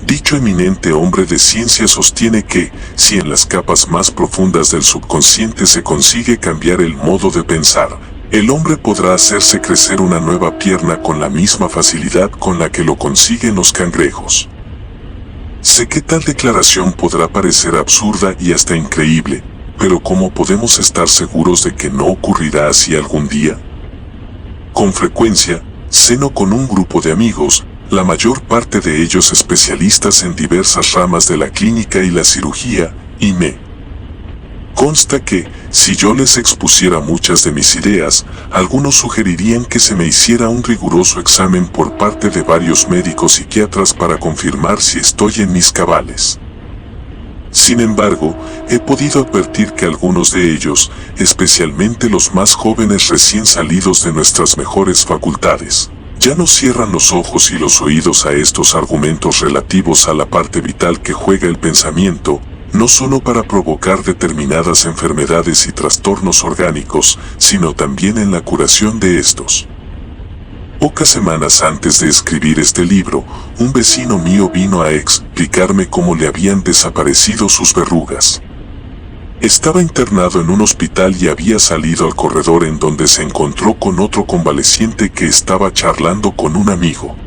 Dicho eminente hombre de ciencia sostiene que, si en las capas más profundas del subconsciente se consigue cambiar el modo de pensar, el hombre podrá hacerse crecer una nueva pierna con la misma facilidad con la que lo consiguen los cangrejos. Sé que tal declaración podrá parecer absurda y hasta increíble, pero ¿cómo podemos estar seguros de que no ocurrirá así algún día? Con frecuencia, ceno con un grupo de amigos, la mayor parte de ellos especialistas en diversas ramas de la clínica y la cirugía, y me consta que, si yo les expusiera muchas de mis ideas, algunos sugerirían que se me hiciera un riguroso examen por parte de varios médicos psiquiatras para confirmar si estoy en mis cabales. Sin embargo, he podido advertir que algunos de ellos, especialmente los más jóvenes recién salidos de nuestras mejores facultades, ya no cierran los ojos y los oídos a estos argumentos relativos a la parte vital que juega el pensamiento, no solo para provocar determinadas enfermedades y trastornos orgánicos, sino también en la curación de estos. Pocas semanas antes de escribir este libro, un vecino mío vino a explicarme cómo le habían desaparecido sus verrugas. Estaba internado en un hospital y había salido al corredor en donde se encontró con otro convaleciente que estaba charlando con un amigo.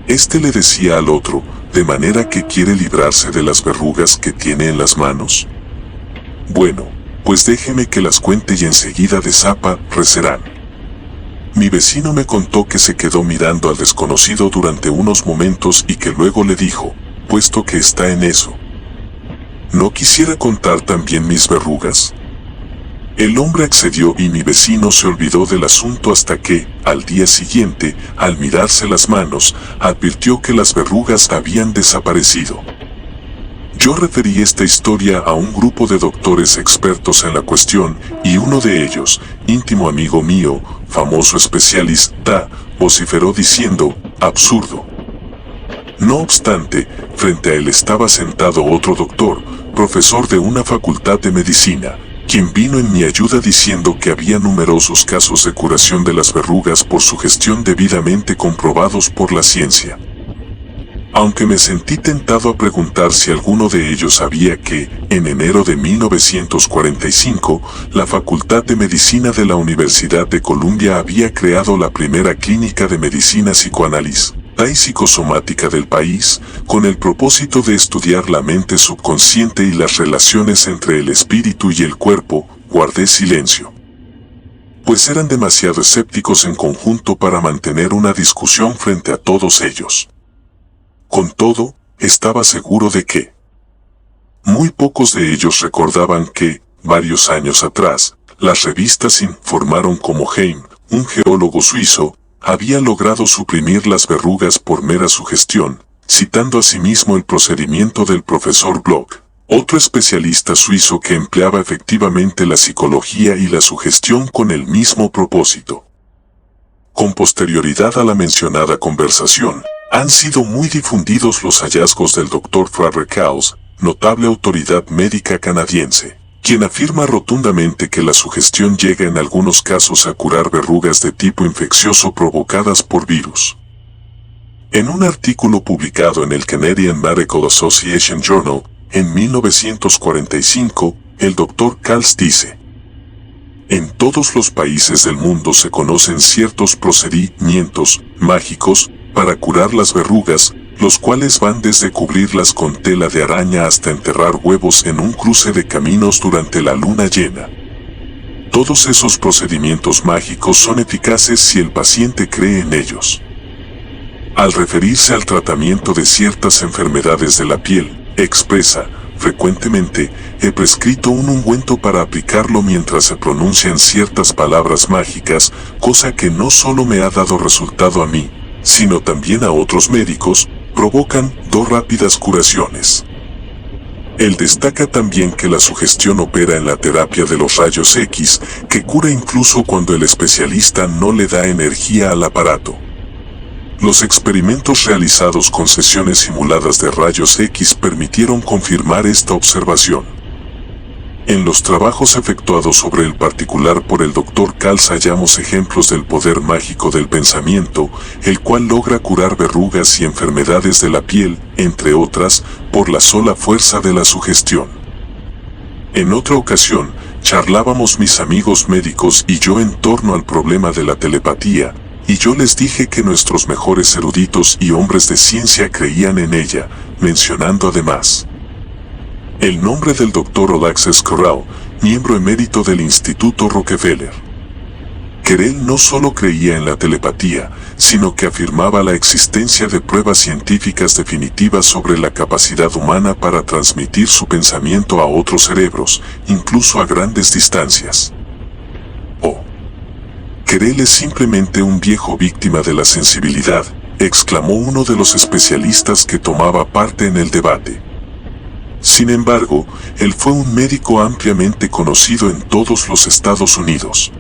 Este le decía al otro, de manera que quiere librarse de las verrugas que tiene en las manos. Bueno, pues déjeme que las cuente y enseguida desaparecerán. Mi vecino me contó que se quedó mirando al desconocido durante unos momentos y que luego le dijo, puesto que está en eso, ¿no quisiera contar también mis verrugas? El hombre accedió y mi vecino se olvidó del asunto hasta que, al día siguiente, al mirarse las manos, advirtió que las verrugas habían desaparecido. Yo referí esta historia a un grupo de doctores expertos en la cuestión y uno de ellos, íntimo amigo mío, famoso especialista, vociferó diciendo, absurdo. No obstante, frente a él estaba sentado otro doctor, profesor de una facultad de medicina, quien vino en mi ayuda diciendo que había numerosos casos de curación de las verrugas por su gestión debidamente comprobados por la ciencia. Aunque me sentí tentado a preguntar si alguno de ellos sabía que, en enero de 1945, la Facultad de Medicina de la Universidad de Columbia había creado la primera clínica de medicina psicoanalítica y psicosomática del país, con el propósito de estudiar la mente subconsciente y las relaciones entre el espíritu y el cuerpo, guardé silencio. Pues eran demasiado escépticos en conjunto para mantener una discusión frente a todos ellos. Con todo, estaba seguro de que muy pocos de ellos recordaban que, varios años atrás, las revistas informaron cómo Heim, un geólogo suizo, había logrado suprimir las verrugas por mera sugestión, citando asimismo el procedimiento del profesor Bloch, otro especialista suizo que empleaba efectivamente la psicología y la sugestión con el mismo propósito. Con posterioridad a la mencionada conversación, han sido muy difundidos los hallazgos del Dr. Frederick Kaus, notable autoridad médica canadiense, quien afirma rotundamente que la sugestión llega en algunos casos a curar verrugas de tipo infeccioso provocadas por virus. En un artículo publicado en el Canadian Medical Association Journal, en 1945, el Dr. Kaus dice: en todos los países del mundo se conocen ciertos procedimientos mágicos para curar las verrugas, los cuales van desde cubrirlas con tela de araña hasta enterrar huevos en un cruce de caminos durante la luna llena. Todos esos procedimientos mágicos son eficaces si el paciente cree en ellos. Al referirse al tratamiento de ciertas enfermedades de la piel, expresa: frecuentemente, he prescrito un ungüento para aplicarlo mientras se pronuncian ciertas palabras mágicas, cosa que no solo me ha dado resultado a mí, sino también a otros médicos, provocan 2 rápidas curaciones. Él destaca también que la sugestión opera en la terapia de los rayos X, que cura incluso cuando el especialista no le da energía al aparato. Los experimentos realizados con sesiones simuladas de rayos X permitieron confirmar esta observación. En los trabajos efectuados sobre el particular por el Dr. Kals hallamos ejemplos del poder mágico del pensamiento, el cual logra curar verrugas y enfermedades de la piel, entre otras, por la sola fuerza de la sugestión. En otra ocasión, charlábamos mis amigos médicos y yo en torno al problema de la telepatía, y yo les dije que nuestros mejores eruditos y hombres de ciencia creían en ella, mencionando además el nombre del Dr. Alexis Carrel, miembro emérito del Instituto Rockefeller. Carrel no solo creía en la telepatía, sino que afirmaba la existencia de pruebas científicas definitivas sobre la capacidad humana para transmitir su pensamiento a otros cerebros, incluso a grandes distancias. Carrel es simplemente un viejo víctima de la sensibilidad, exclamó uno de los especialistas que tomaba parte en el debate. Sin embargo, él fue un médico ampliamente conocido en todos los Estados Unidos.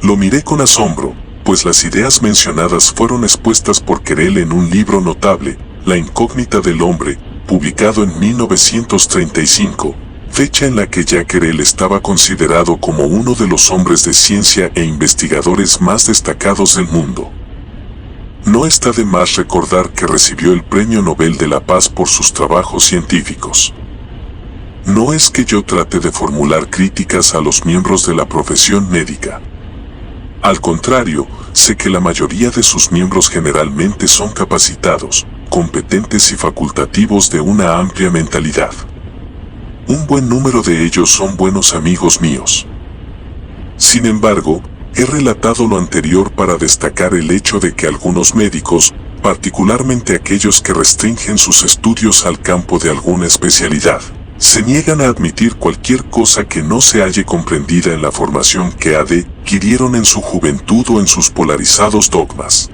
Lo miré con asombro, pues las ideas mencionadas fueron expuestas por Carrel en un libro notable, La incógnita del hombre, publicado en 1935. Fecha en la que ya Carrel estaba considerado como uno de los hombres de ciencia e investigadores más destacados del mundo. No está de más recordar que recibió el Premio Nobel de la Paz por sus trabajos científicos. No es que yo trate de formular críticas a los miembros de la profesión médica. Al contrario, sé que la mayoría de sus miembros generalmente son capacitados, competentes y facultativos de una amplia mentalidad. Un buen número de ellos son buenos amigos míos. Sin embargo, he relatado lo anterior para destacar el hecho de que algunos médicos, particularmente aquellos que restringen sus estudios al campo de alguna especialidad, se niegan a admitir cualquier cosa que no se halle comprendida en la formación que adquirieron en su juventud o en sus polarizados dogmas.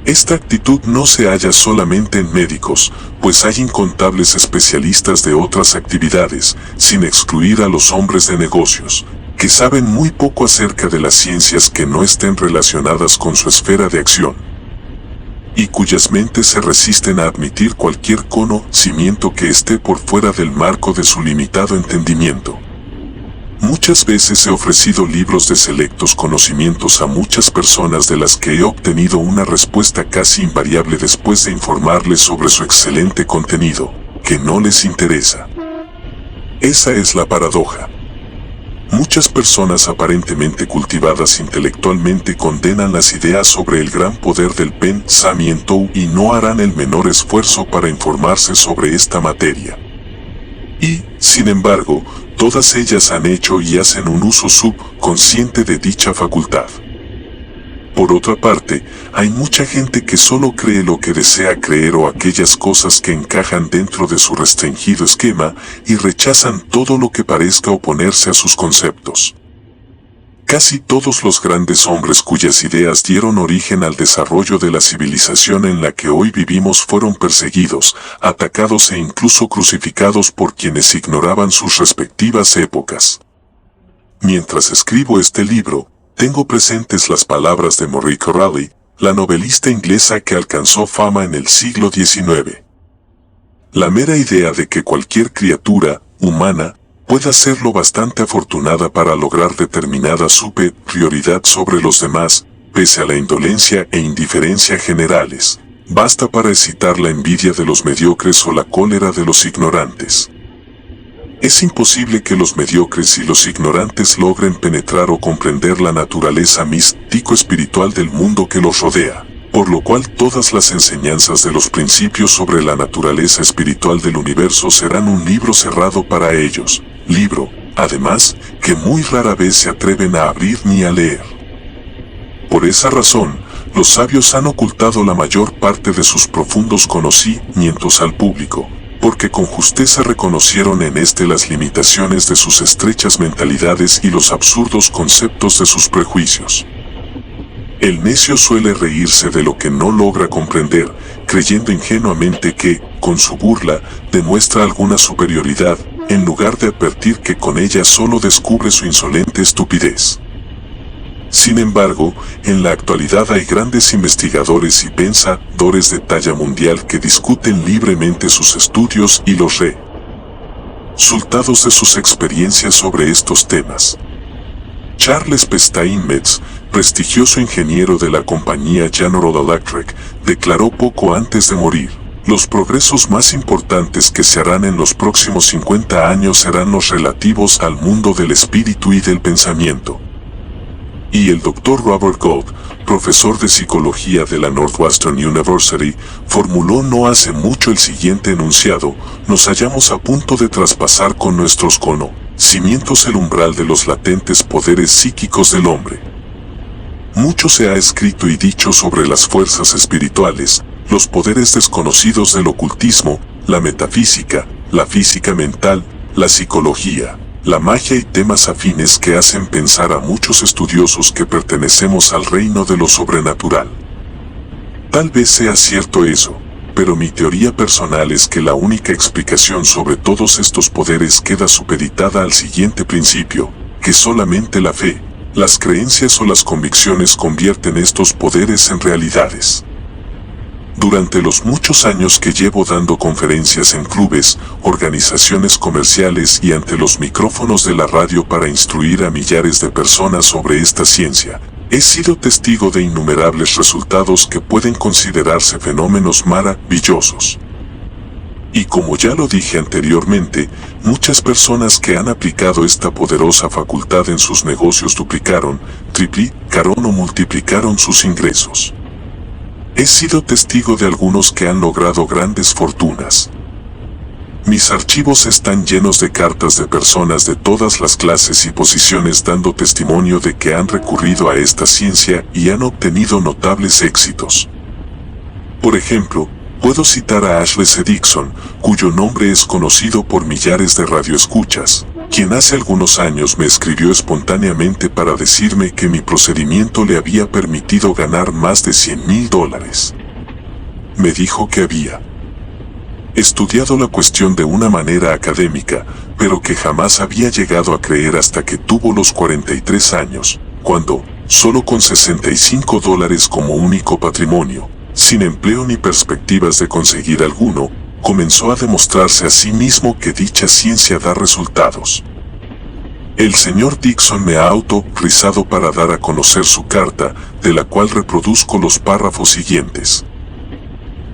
Esta actitud no se halla solamente en médicos, pues hay incontables especialistas de otras actividades, sin excluir a los hombres de negocios, que saben muy poco acerca de las ciencias que no estén relacionadas con su esfera de acción, y cuyas mentes se resisten a admitir cualquier conocimiento que esté por fuera del marco de su limitado entendimiento. Muchas veces he ofrecido libros de selectos conocimientos a muchas personas de las que he obtenido una respuesta casi invariable después de informarles sobre su excelente contenido, que no les interesa. Esa es la paradoja. Muchas personas aparentemente cultivadas intelectualmente condenan las ideas sobre el gran poder del pensamiento y no harán el menor esfuerzo para informarse sobre esta materia. Y, sin embargo, todas ellas han hecho y hacen un uso subconsciente de dicha facultad. Por otra parte, hay mucha gente que solo cree lo que desea creer o aquellas cosas que encajan dentro de su restringido esquema y rechazan todo lo que parezca oponerse a sus conceptos. Casi todos los grandes hombres cuyas ideas dieron origen al desarrollo de la civilización en la que hoy vivimos fueron perseguidos, atacados e incluso crucificados por quienes ignoraban sus respectivas épocas. Mientras escribo este libro, tengo presentes las palabras de Marie Corelli, la novelista inglesa que alcanzó fama en el siglo XIX. La mera idea de que cualquier criatura humana pueda ser lo bastante afortunada para lograr determinada superioridad sobre los demás, pese a la indolencia e indiferencia generales, basta para excitar la envidia de los mediocres o la cólera de los ignorantes. Es imposible que los mediocres y los ignorantes logren penetrar o comprender la naturaleza místico-espiritual del mundo que los rodea, por lo cual todas las enseñanzas de los principios sobre la naturaleza espiritual del universo serán un libro cerrado para ellos, libro, además, que muy rara vez se atreven a abrir ni a leer. Por esa razón, los sabios han ocultado la mayor parte de sus profundos conocimientos al público, porque con justeza reconocieron en éste las limitaciones de sus estrechas mentalidades y los absurdos conceptos de sus prejuicios. El necio suele reírse de lo que no logra comprender, creyendo ingenuamente que, con su burla, demuestra alguna superioridad, en lugar de advertir que con ella solo descubre su insolente estupidez. Sin embargo, en la actualidad hay grandes investigadores y pensadores de talla mundial que discuten libremente sus estudios y los resultados de sus experiencias sobre estos temas. Charles P. Steinmetz, prestigioso ingeniero de la compañía General Electric, declaró poco antes de morir: los progresos más importantes que se harán en los próximos 50 años serán los relativos al mundo del espíritu y del pensamiento. Y el Dr. Robert Gold, profesor de psicología de la Northwestern University, formuló no hace mucho el siguiente enunciado: nos hallamos a punto de traspasar con nuestros conocimientos el umbral de los latentes poderes psíquicos del hombre. Mucho se ha escrito y dicho sobre las fuerzas espirituales, los poderes desconocidos del ocultismo, la metafísica, la física mental, la psicología, la magia y temas afines que hacen pensar a muchos estudiosos que pertenecemos al reino de lo sobrenatural. Tal vez sea cierto eso, pero mi teoría personal es que la única explicación sobre todos estos poderes queda supeditada al siguiente principio, que solamente la fe, las creencias o las convicciones convierten estos poderes en realidades. Durante los muchos años que llevo dando conferencias en clubes, organizaciones comerciales y ante los micrófonos de la radio para instruir a millares de personas sobre esta ciencia, he sido testigo de innumerables resultados que pueden considerarse fenómenos maravillosos. Y como ya lo dije anteriormente, muchas personas que han aplicado esta poderosa facultad en sus negocios duplicaron, triplicaron o multiplicaron sus ingresos. He sido testigo de algunos que han logrado grandes fortunas. Mis archivos están llenos de cartas de personas de todas las clases y posiciones dando testimonio de que han recurrido a esta ciencia y han obtenido notables éxitos. Por ejemplo, puedo citar a Ashley C. Dixon, cuyo nombre es conocido por millares de radioescuchas, quien hace algunos años me escribió espontáneamente para decirme que mi procedimiento le había permitido ganar más de $100,000. Me dijo que había estudiado la cuestión de una manera académica, pero que jamás había llegado a creer hasta que tuvo los 43 años, cuando, solo con $65 como único patrimonio, sin empleo ni perspectivas de conseguir alguno, comenzó a demostrarse a sí mismo que dicha ciencia da resultados. El señor Dixon me ha autorizado para dar a conocer su carta, de la cual reproduzco los párrafos siguientes.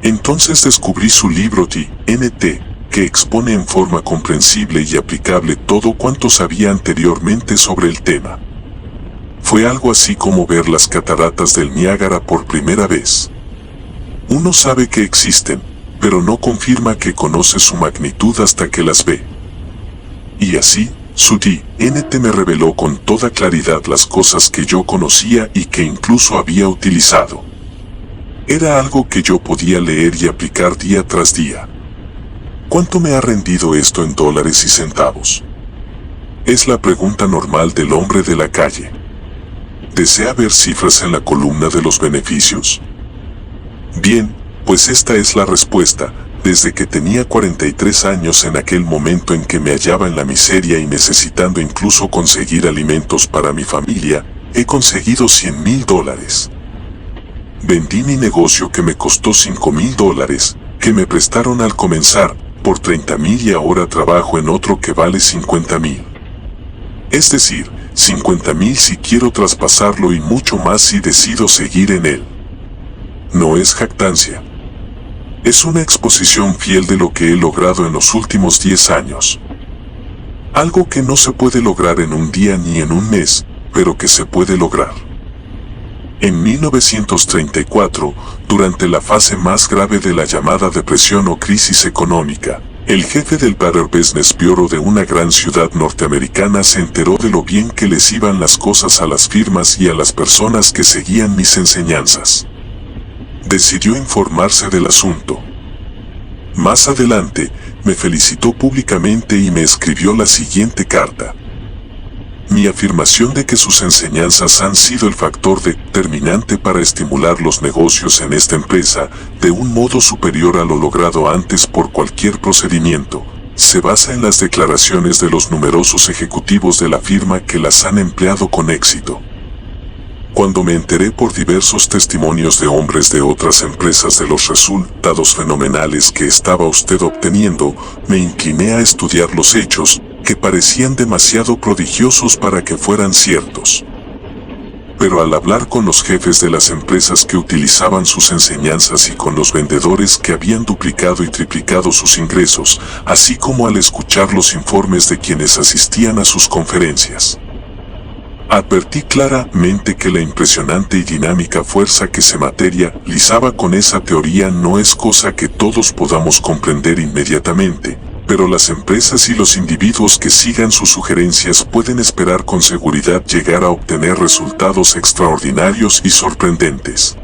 Entonces descubrí su libro TNT, que expone en forma comprensible y aplicable todo cuanto sabía anteriormente sobre el tema. Fue algo así como ver las cataratas del Niágara por primera vez. Uno sabe que existen, pero no confirma que conoce su magnitud hasta que las ve. Y así, su TNT me reveló con toda claridad las cosas que yo conocía y que incluso había utilizado. Era algo que yo podía leer y aplicar día tras día. ¿Cuánto me ha rendido esto en dólares y centavos? Es la pregunta normal del hombre de la calle. ¿Desea ver cifras en la columna de los beneficios? Bien, pues esta es la respuesta. Desde que tenía 43 años, en aquel momento en que me hallaba en la miseria y necesitando incluso conseguir alimentos para mi familia, he conseguido $100,000. Vendí mi negocio que me costó $5,000, que me prestaron al comenzar, por $30,000 y ahora trabajo en otro que vale $50,000. Es decir, $50,000 si quiero traspasarlo y mucho más si decido seguir en él. No es jactancia. Es una exposición fiel de lo que he logrado en los últimos 10 años. Algo que no se puede lograr en un día ni en un mes, pero que se puede lograr. En 1934, durante la fase más grave de la llamada depresión o crisis económica, el jefe del Better Business Bureau de una gran ciudad norteamericana se enteró de lo bien que les iban las cosas a las firmas y a las personas que seguían mis enseñanzas. Decidió informarse del asunto. Más adelante, me felicitó públicamente y me escribió la siguiente carta. Mi afirmación de que sus enseñanzas han sido el factor determinante para estimular los negocios en esta empresa de un modo superior a lo logrado antes por cualquier procedimiento, se basa en las declaraciones de los numerosos ejecutivos de la firma que las han empleado con éxito. Cuando me enteré por diversos testimonios de hombres de otras empresas de los resultados fenomenales que estaba usted obteniendo, me incliné a estudiar los hechos, que parecían demasiado prodigiosos para que fueran ciertos. Pero al hablar con los jefes de las empresas que utilizaban sus enseñanzas y con los vendedores que habían duplicado y triplicado sus ingresos, así como al escuchar los informes de quienes asistían a sus conferencias, advertí claramente que la impresionante y dinámica fuerza que se materializaba con esa teoría no es cosa que todos podamos comprender inmediatamente, pero las empresas y los individuos que sigan sus sugerencias pueden esperar con seguridad llegar a obtener resultados extraordinarios y sorprendentes.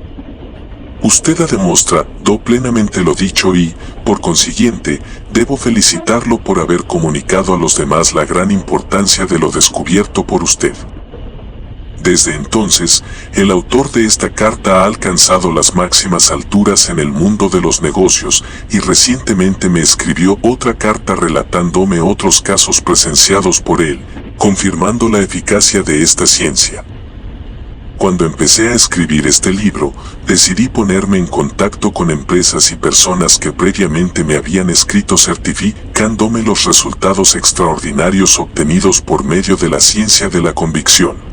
Usted ha demostrado plenamente lo dicho y, por consiguiente, debo felicitarlo por haber comunicado a los demás la gran importancia de lo descubierto por usted. Desde entonces, el autor de esta carta ha alcanzado las máximas alturas en el mundo de los negocios y recientemente me escribió otra carta relatándome otros casos presenciados por él, confirmando la eficacia de esta ciencia. Cuando empecé a escribir este libro, decidí ponerme en contacto con empresas y personas que previamente me habían escrito certificándome los resultados extraordinarios obtenidos por medio de la ciencia de la convicción.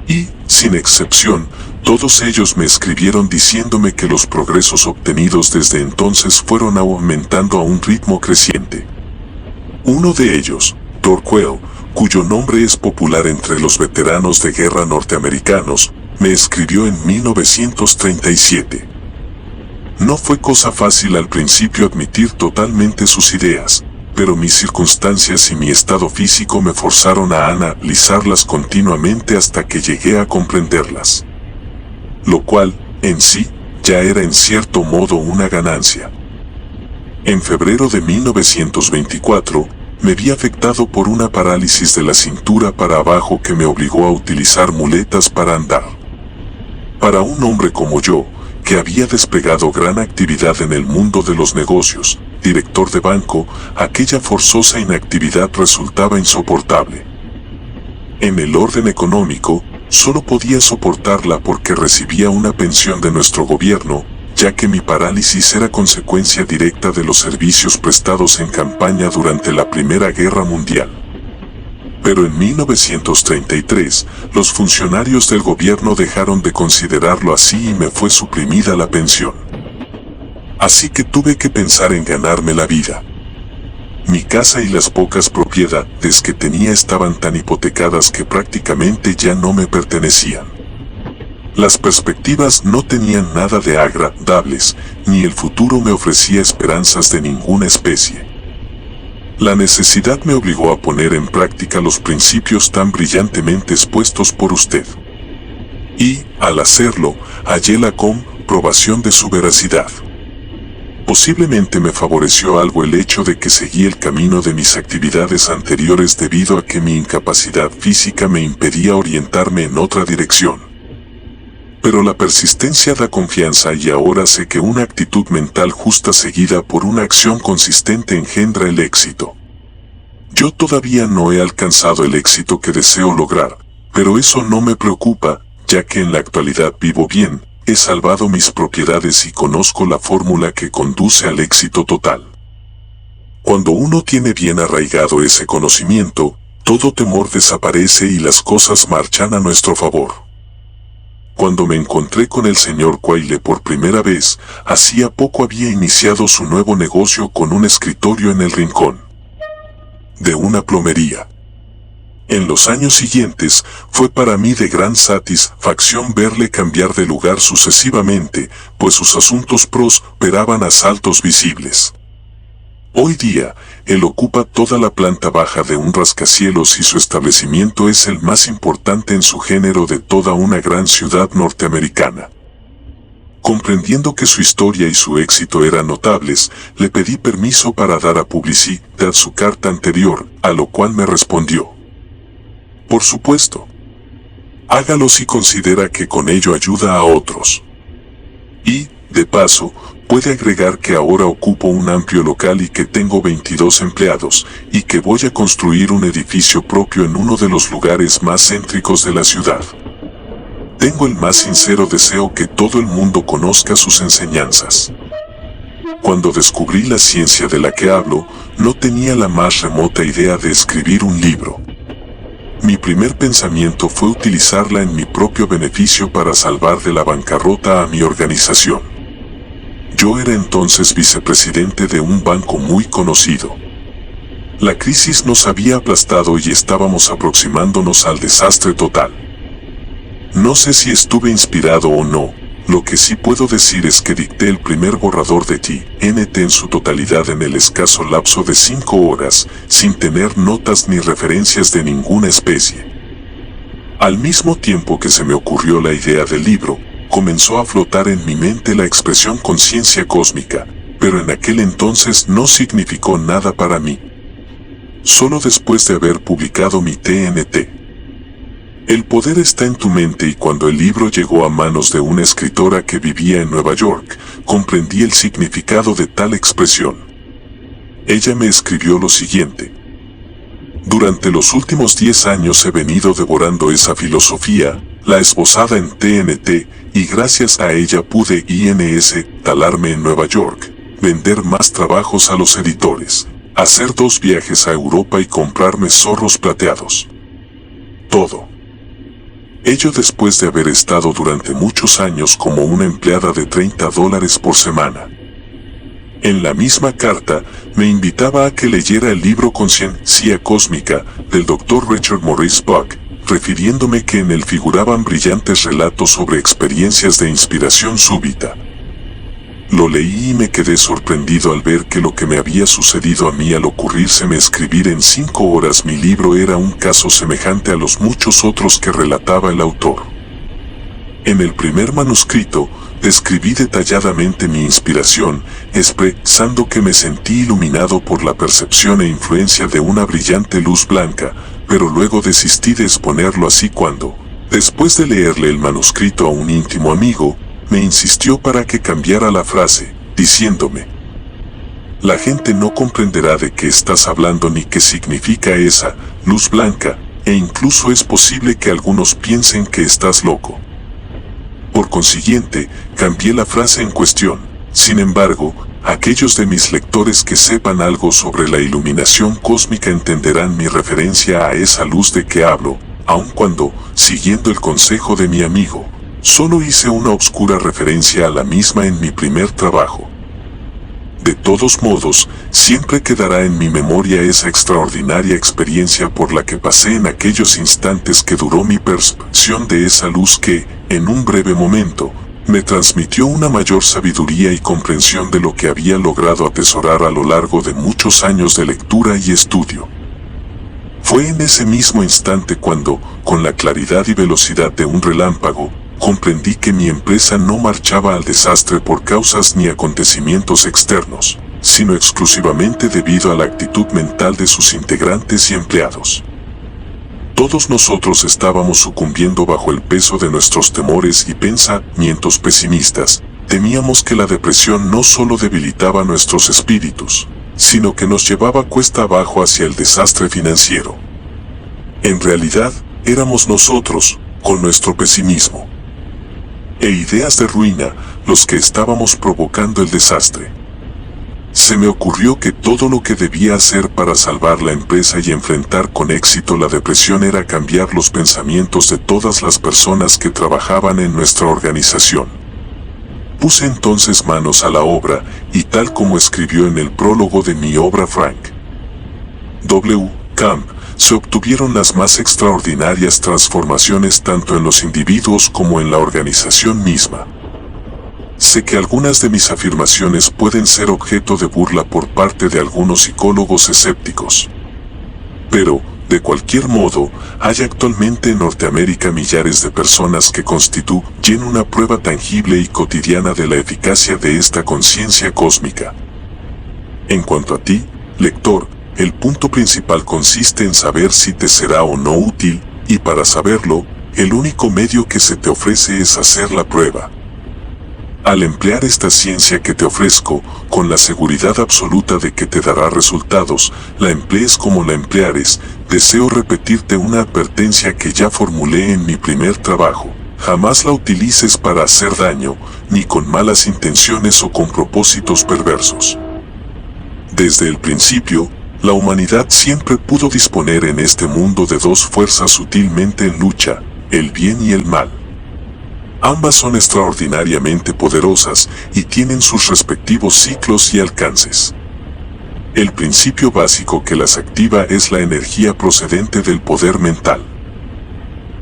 Y, sin excepción, todos ellos me escribieron diciéndome que los progresos obtenidos desde entonces fueron aumentando a un ritmo creciente. Uno de ellos, Torquell, cuyo nombre es popular entre los veteranos de guerra norteamericanos, me escribió en 1937. No fue cosa fácil al principio admitir totalmente sus ideas, pero mis circunstancias y mi estado físico me forzaron a analizarlas continuamente hasta que llegué a comprenderlas. Lo cual, en sí, ya era en cierto modo una ganancia. En febrero de 1924, me vi afectado por una parálisis de la cintura para abajo que me obligó a utilizar muletas para andar. Para un hombre como yo, que había desplegado gran actividad en el mundo de los negocios, director de banco, aquella forzosa inactividad resultaba insoportable. En el orden económico, solo podía soportarla porque recibía una pensión de nuestro gobierno, ya que mi parálisis era consecuencia directa de los servicios prestados en campaña durante la Primera Guerra Mundial. Pero en 1933, los funcionarios del gobierno dejaron de considerarlo así y me fue suprimida la pensión. Así que tuve que pensar en ganarme la vida. Mi casa y las pocas propiedades que tenía estaban tan hipotecadas que prácticamente ya no me pertenecían. Las perspectivas no tenían nada de agradables, ni el futuro me ofrecía esperanzas de ninguna especie. La necesidad me obligó a poner en práctica los principios tan brillantemente expuestos por usted. Y, al hacerlo, hallé la comprobación de su veracidad. Posiblemente me favoreció algo el hecho de que seguí el camino de mis actividades anteriores debido a que mi incapacidad física me impedía orientarme en otra dirección. Pero la persistencia da confianza y ahora sé que una actitud mental justa seguida por una acción consistente engendra el éxito. Yo todavía no he alcanzado el éxito que deseo lograr, pero eso no me preocupa, ya que en la actualidad vivo bien, he salvado mis propiedades y conozco la fórmula que conduce al éxito total. Cuando uno tiene bien arraigado ese conocimiento, todo temor desaparece y las cosas marchan a nuestro favor. Cuando me encontré con el señor Quayle por primera vez, hacía poco había iniciado su nuevo negocio con un escritorio en el rincón de una plomería. En los años siguientes, fue para mí de gran satisfacción verle cambiar de lugar sucesivamente, pues sus asuntos prosperaban a saltos visibles. Hoy día, él ocupa toda la planta baja de un rascacielos y su establecimiento es el más importante en su género de toda una gran ciudad norteamericana. Comprendiendo que su historia y su éxito eran notables, le pedí permiso para dar a publicidad su carta anterior, a lo cual me respondió: por supuesto. Hágalo si considera que con ello ayuda a otros. Y, de paso, puede agregar que ahora ocupo un amplio local y que tengo 22 empleados, y que voy a construir un edificio propio en uno de los lugares más céntricos de la ciudad. Tengo el más sincero deseo que todo el mundo conozca sus enseñanzas. Cuando descubrí la ciencia de la que hablo, no tenía la más remota idea de escribir un libro. Mi primer pensamiento fue utilizarla en mi propio beneficio para salvar de la bancarrota a mi organización. Yo era entonces vicepresidente de un banco muy conocido. La crisis nos había aplastado y estábamos aproximándonos al desastre total. No sé si estuve inspirado o no, lo que sí puedo decir es que dicté el primer borrador de TNT en su totalidad en el escaso lapso de 5 horas, sin tener notas ni referencias de ninguna especie. Al mismo tiempo que se me ocurrió la idea del libro, comenzó a flotar en mi mente la expresión conciencia cósmica, pero en aquel entonces no significó nada para mí. Solo después de haber publicado mi TNT. El poder está en tu mente y cuando el libro llegó a manos de una escritora que vivía en Nueva York, comprendí el significado de tal expresión. Ella me escribió lo siguiente: durante los últimos 10 años he venido devorando esa filosofía, la esbozada en TNT, y gracias a ella pude instalarme en Nueva York, vender más trabajos a los editores, hacer 2 viajes a Europa y comprarme zorros plateados. Todo. Ello después de haber estado durante muchos años como una empleada de $30 por semana. En la misma carta, me invitaba a que leyera el libro Conciencia Cósmica, del Dr. Richard Maurice Buck, refiriéndome que en él figuraban brillantes relatos sobre experiencias de inspiración súbita. Lo leí y me quedé sorprendido al ver que lo que me había sucedido a mí al ocurrírseme escribir en 5 horas mi libro era un caso semejante a los muchos otros que relataba el autor. En el primer manuscrito, describí detalladamente mi inspiración, expresando que me sentí iluminado por la percepción e influencia de una brillante luz blanca, pero luego desistí de exponerlo así cuando, después de leerle el manuscrito a un íntimo amigo, me insistió para que cambiara la frase, diciéndome: la gente no comprenderá de qué estás hablando ni qué significa esa luz blanca, e incluso es posible que algunos piensen que estás loco. Por consiguiente, cambié la frase en cuestión. Sin embargo, aquellos de mis lectores que sepan algo sobre la iluminación cósmica entenderán mi referencia a esa luz de que hablo, aun cuando, siguiendo el consejo de mi amigo, solo hice una obscura referencia a la misma en mi primer trabajo. De todos modos, siempre quedará en mi memoria esa extraordinaria experiencia por la que pasé en aquellos instantes que duró mi percepción de esa luz que, en un breve momento, me transmitió una mayor sabiduría y comprensión de lo que había logrado atesorar a lo largo de muchos años de lectura y estudio. Fue en ese mismo instante cuando, con la claridad y velocidad de un relámpago, comprendí que mi empresa no marchaba al desastre por causas ni acontecimientos externos, sino exclusivamente debido a la actitud mental de sus integrantes y empleados. Todos nosotros estábamos sucumbiendo bajo el peso de nuestros temores y pensamientos pesimistas. Temíamos que la depresión no solo debilitaba nuestros espíritus, sino que nos llevaba cuesta abajo hacia el desastre financiero. En realidad, éramos nosotros, con nuestro pesimismo e ideas de ruina, los que estábamos provocando el desastre. Se me ocurrió que todo lo que debía hacer para salvar la empresa y enfrentar con éxito la depresión era cambiar los pensamientos de todas las personas que trabajaban en nuestra organización. Puse entonces manos a la obra, y tal como escribió en el prólogo de mi obra Frank W. Camp, se obtuvieron las más extraordinarias transformaciones tanto en los individuos como en la organización misma. Sé que algunas de mis afirmaciones pueden ser objeto de burla por parte de algunos psicólogos escépticos. Pero, de cualquier modo, hay actualmente en Norteamérica millares de personas que constituyen una prueba tangible y cotidiana de la eficacia de esta conciencia cósmica. En cuanto a ti, lector, el punto principal consiste en saber si te será o no útil, y para saberlo, el único medio que se te ofrece es hacer la prueba. Al emplear esta ciencia que te ofrezco, con la seguridad absoluta de que te dará resultados, la emplees como la empleares, deseo repetirte una advertencia que ya formulé en mi primer trabajo. Jamás la utilices para hacer daño, ni con malas intenciones o con propósitos perversos. Desde el principio, la humanidad siempre pudo disponer en este mundo de dos fuerzas sutilmente en lucha, el bien y el mal. Ambas son extraordinariamente poderosas y tienen sus respectivos ciclos y alcances. El principio básico que las activa es la energía procedente del poder mental.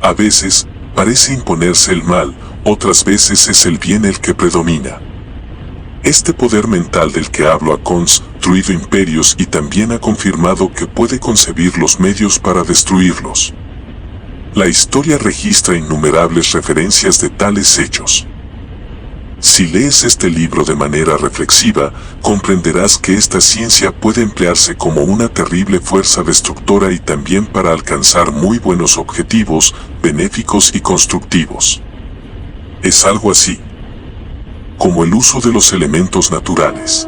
A veces, parece imponerse el mal, otras veces es el bien el que predomina. Este poder mental del que hablo ha construido imperios y también ha confirmado que puede concebir los medios para destruirlos. La historia registra innumerables referencias de tales hechos. Si lees este libro de manera reflexiva, comprenderás que esta ciencia puede emplearse como una terrible fuerza destructora y también para alcanzar muy buenos objetivos, benéficos y constructivos. Es algo así como el uso de los elementos naturales.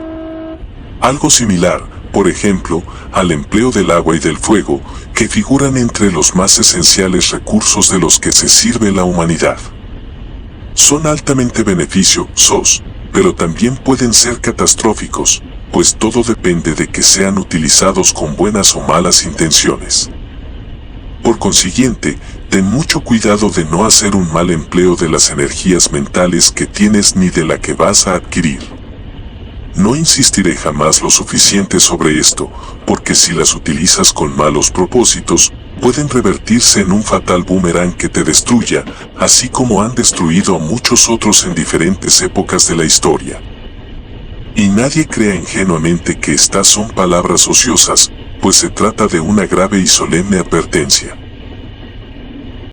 Algo similar, por ejemplo, al empleo del agua y del fuego, que figuran entre los más esenciales recursos de los que se sirve la humanidad. Son altamente beneficiosos, pero también pueden ser catastróficos, pues todo depende de que sean utilizados con buenas o malas intenciones. Por consiguiente, ten mucho cuidado de no hacer un mal empleo de las energías mentales que tienes ni de la que vas a adquirir. No insistiré jamás lo suficiente sobre esto, porque si las utilizas con malos propósitos, pueden revertirse en un fatal boomerang que te destruya, así como han destruido a muchos otros en diferentes épocas de la historia. Y nadie crea ingenuamente que estas son palabras ociosas, pues se trata de una grave y solemne advertencia.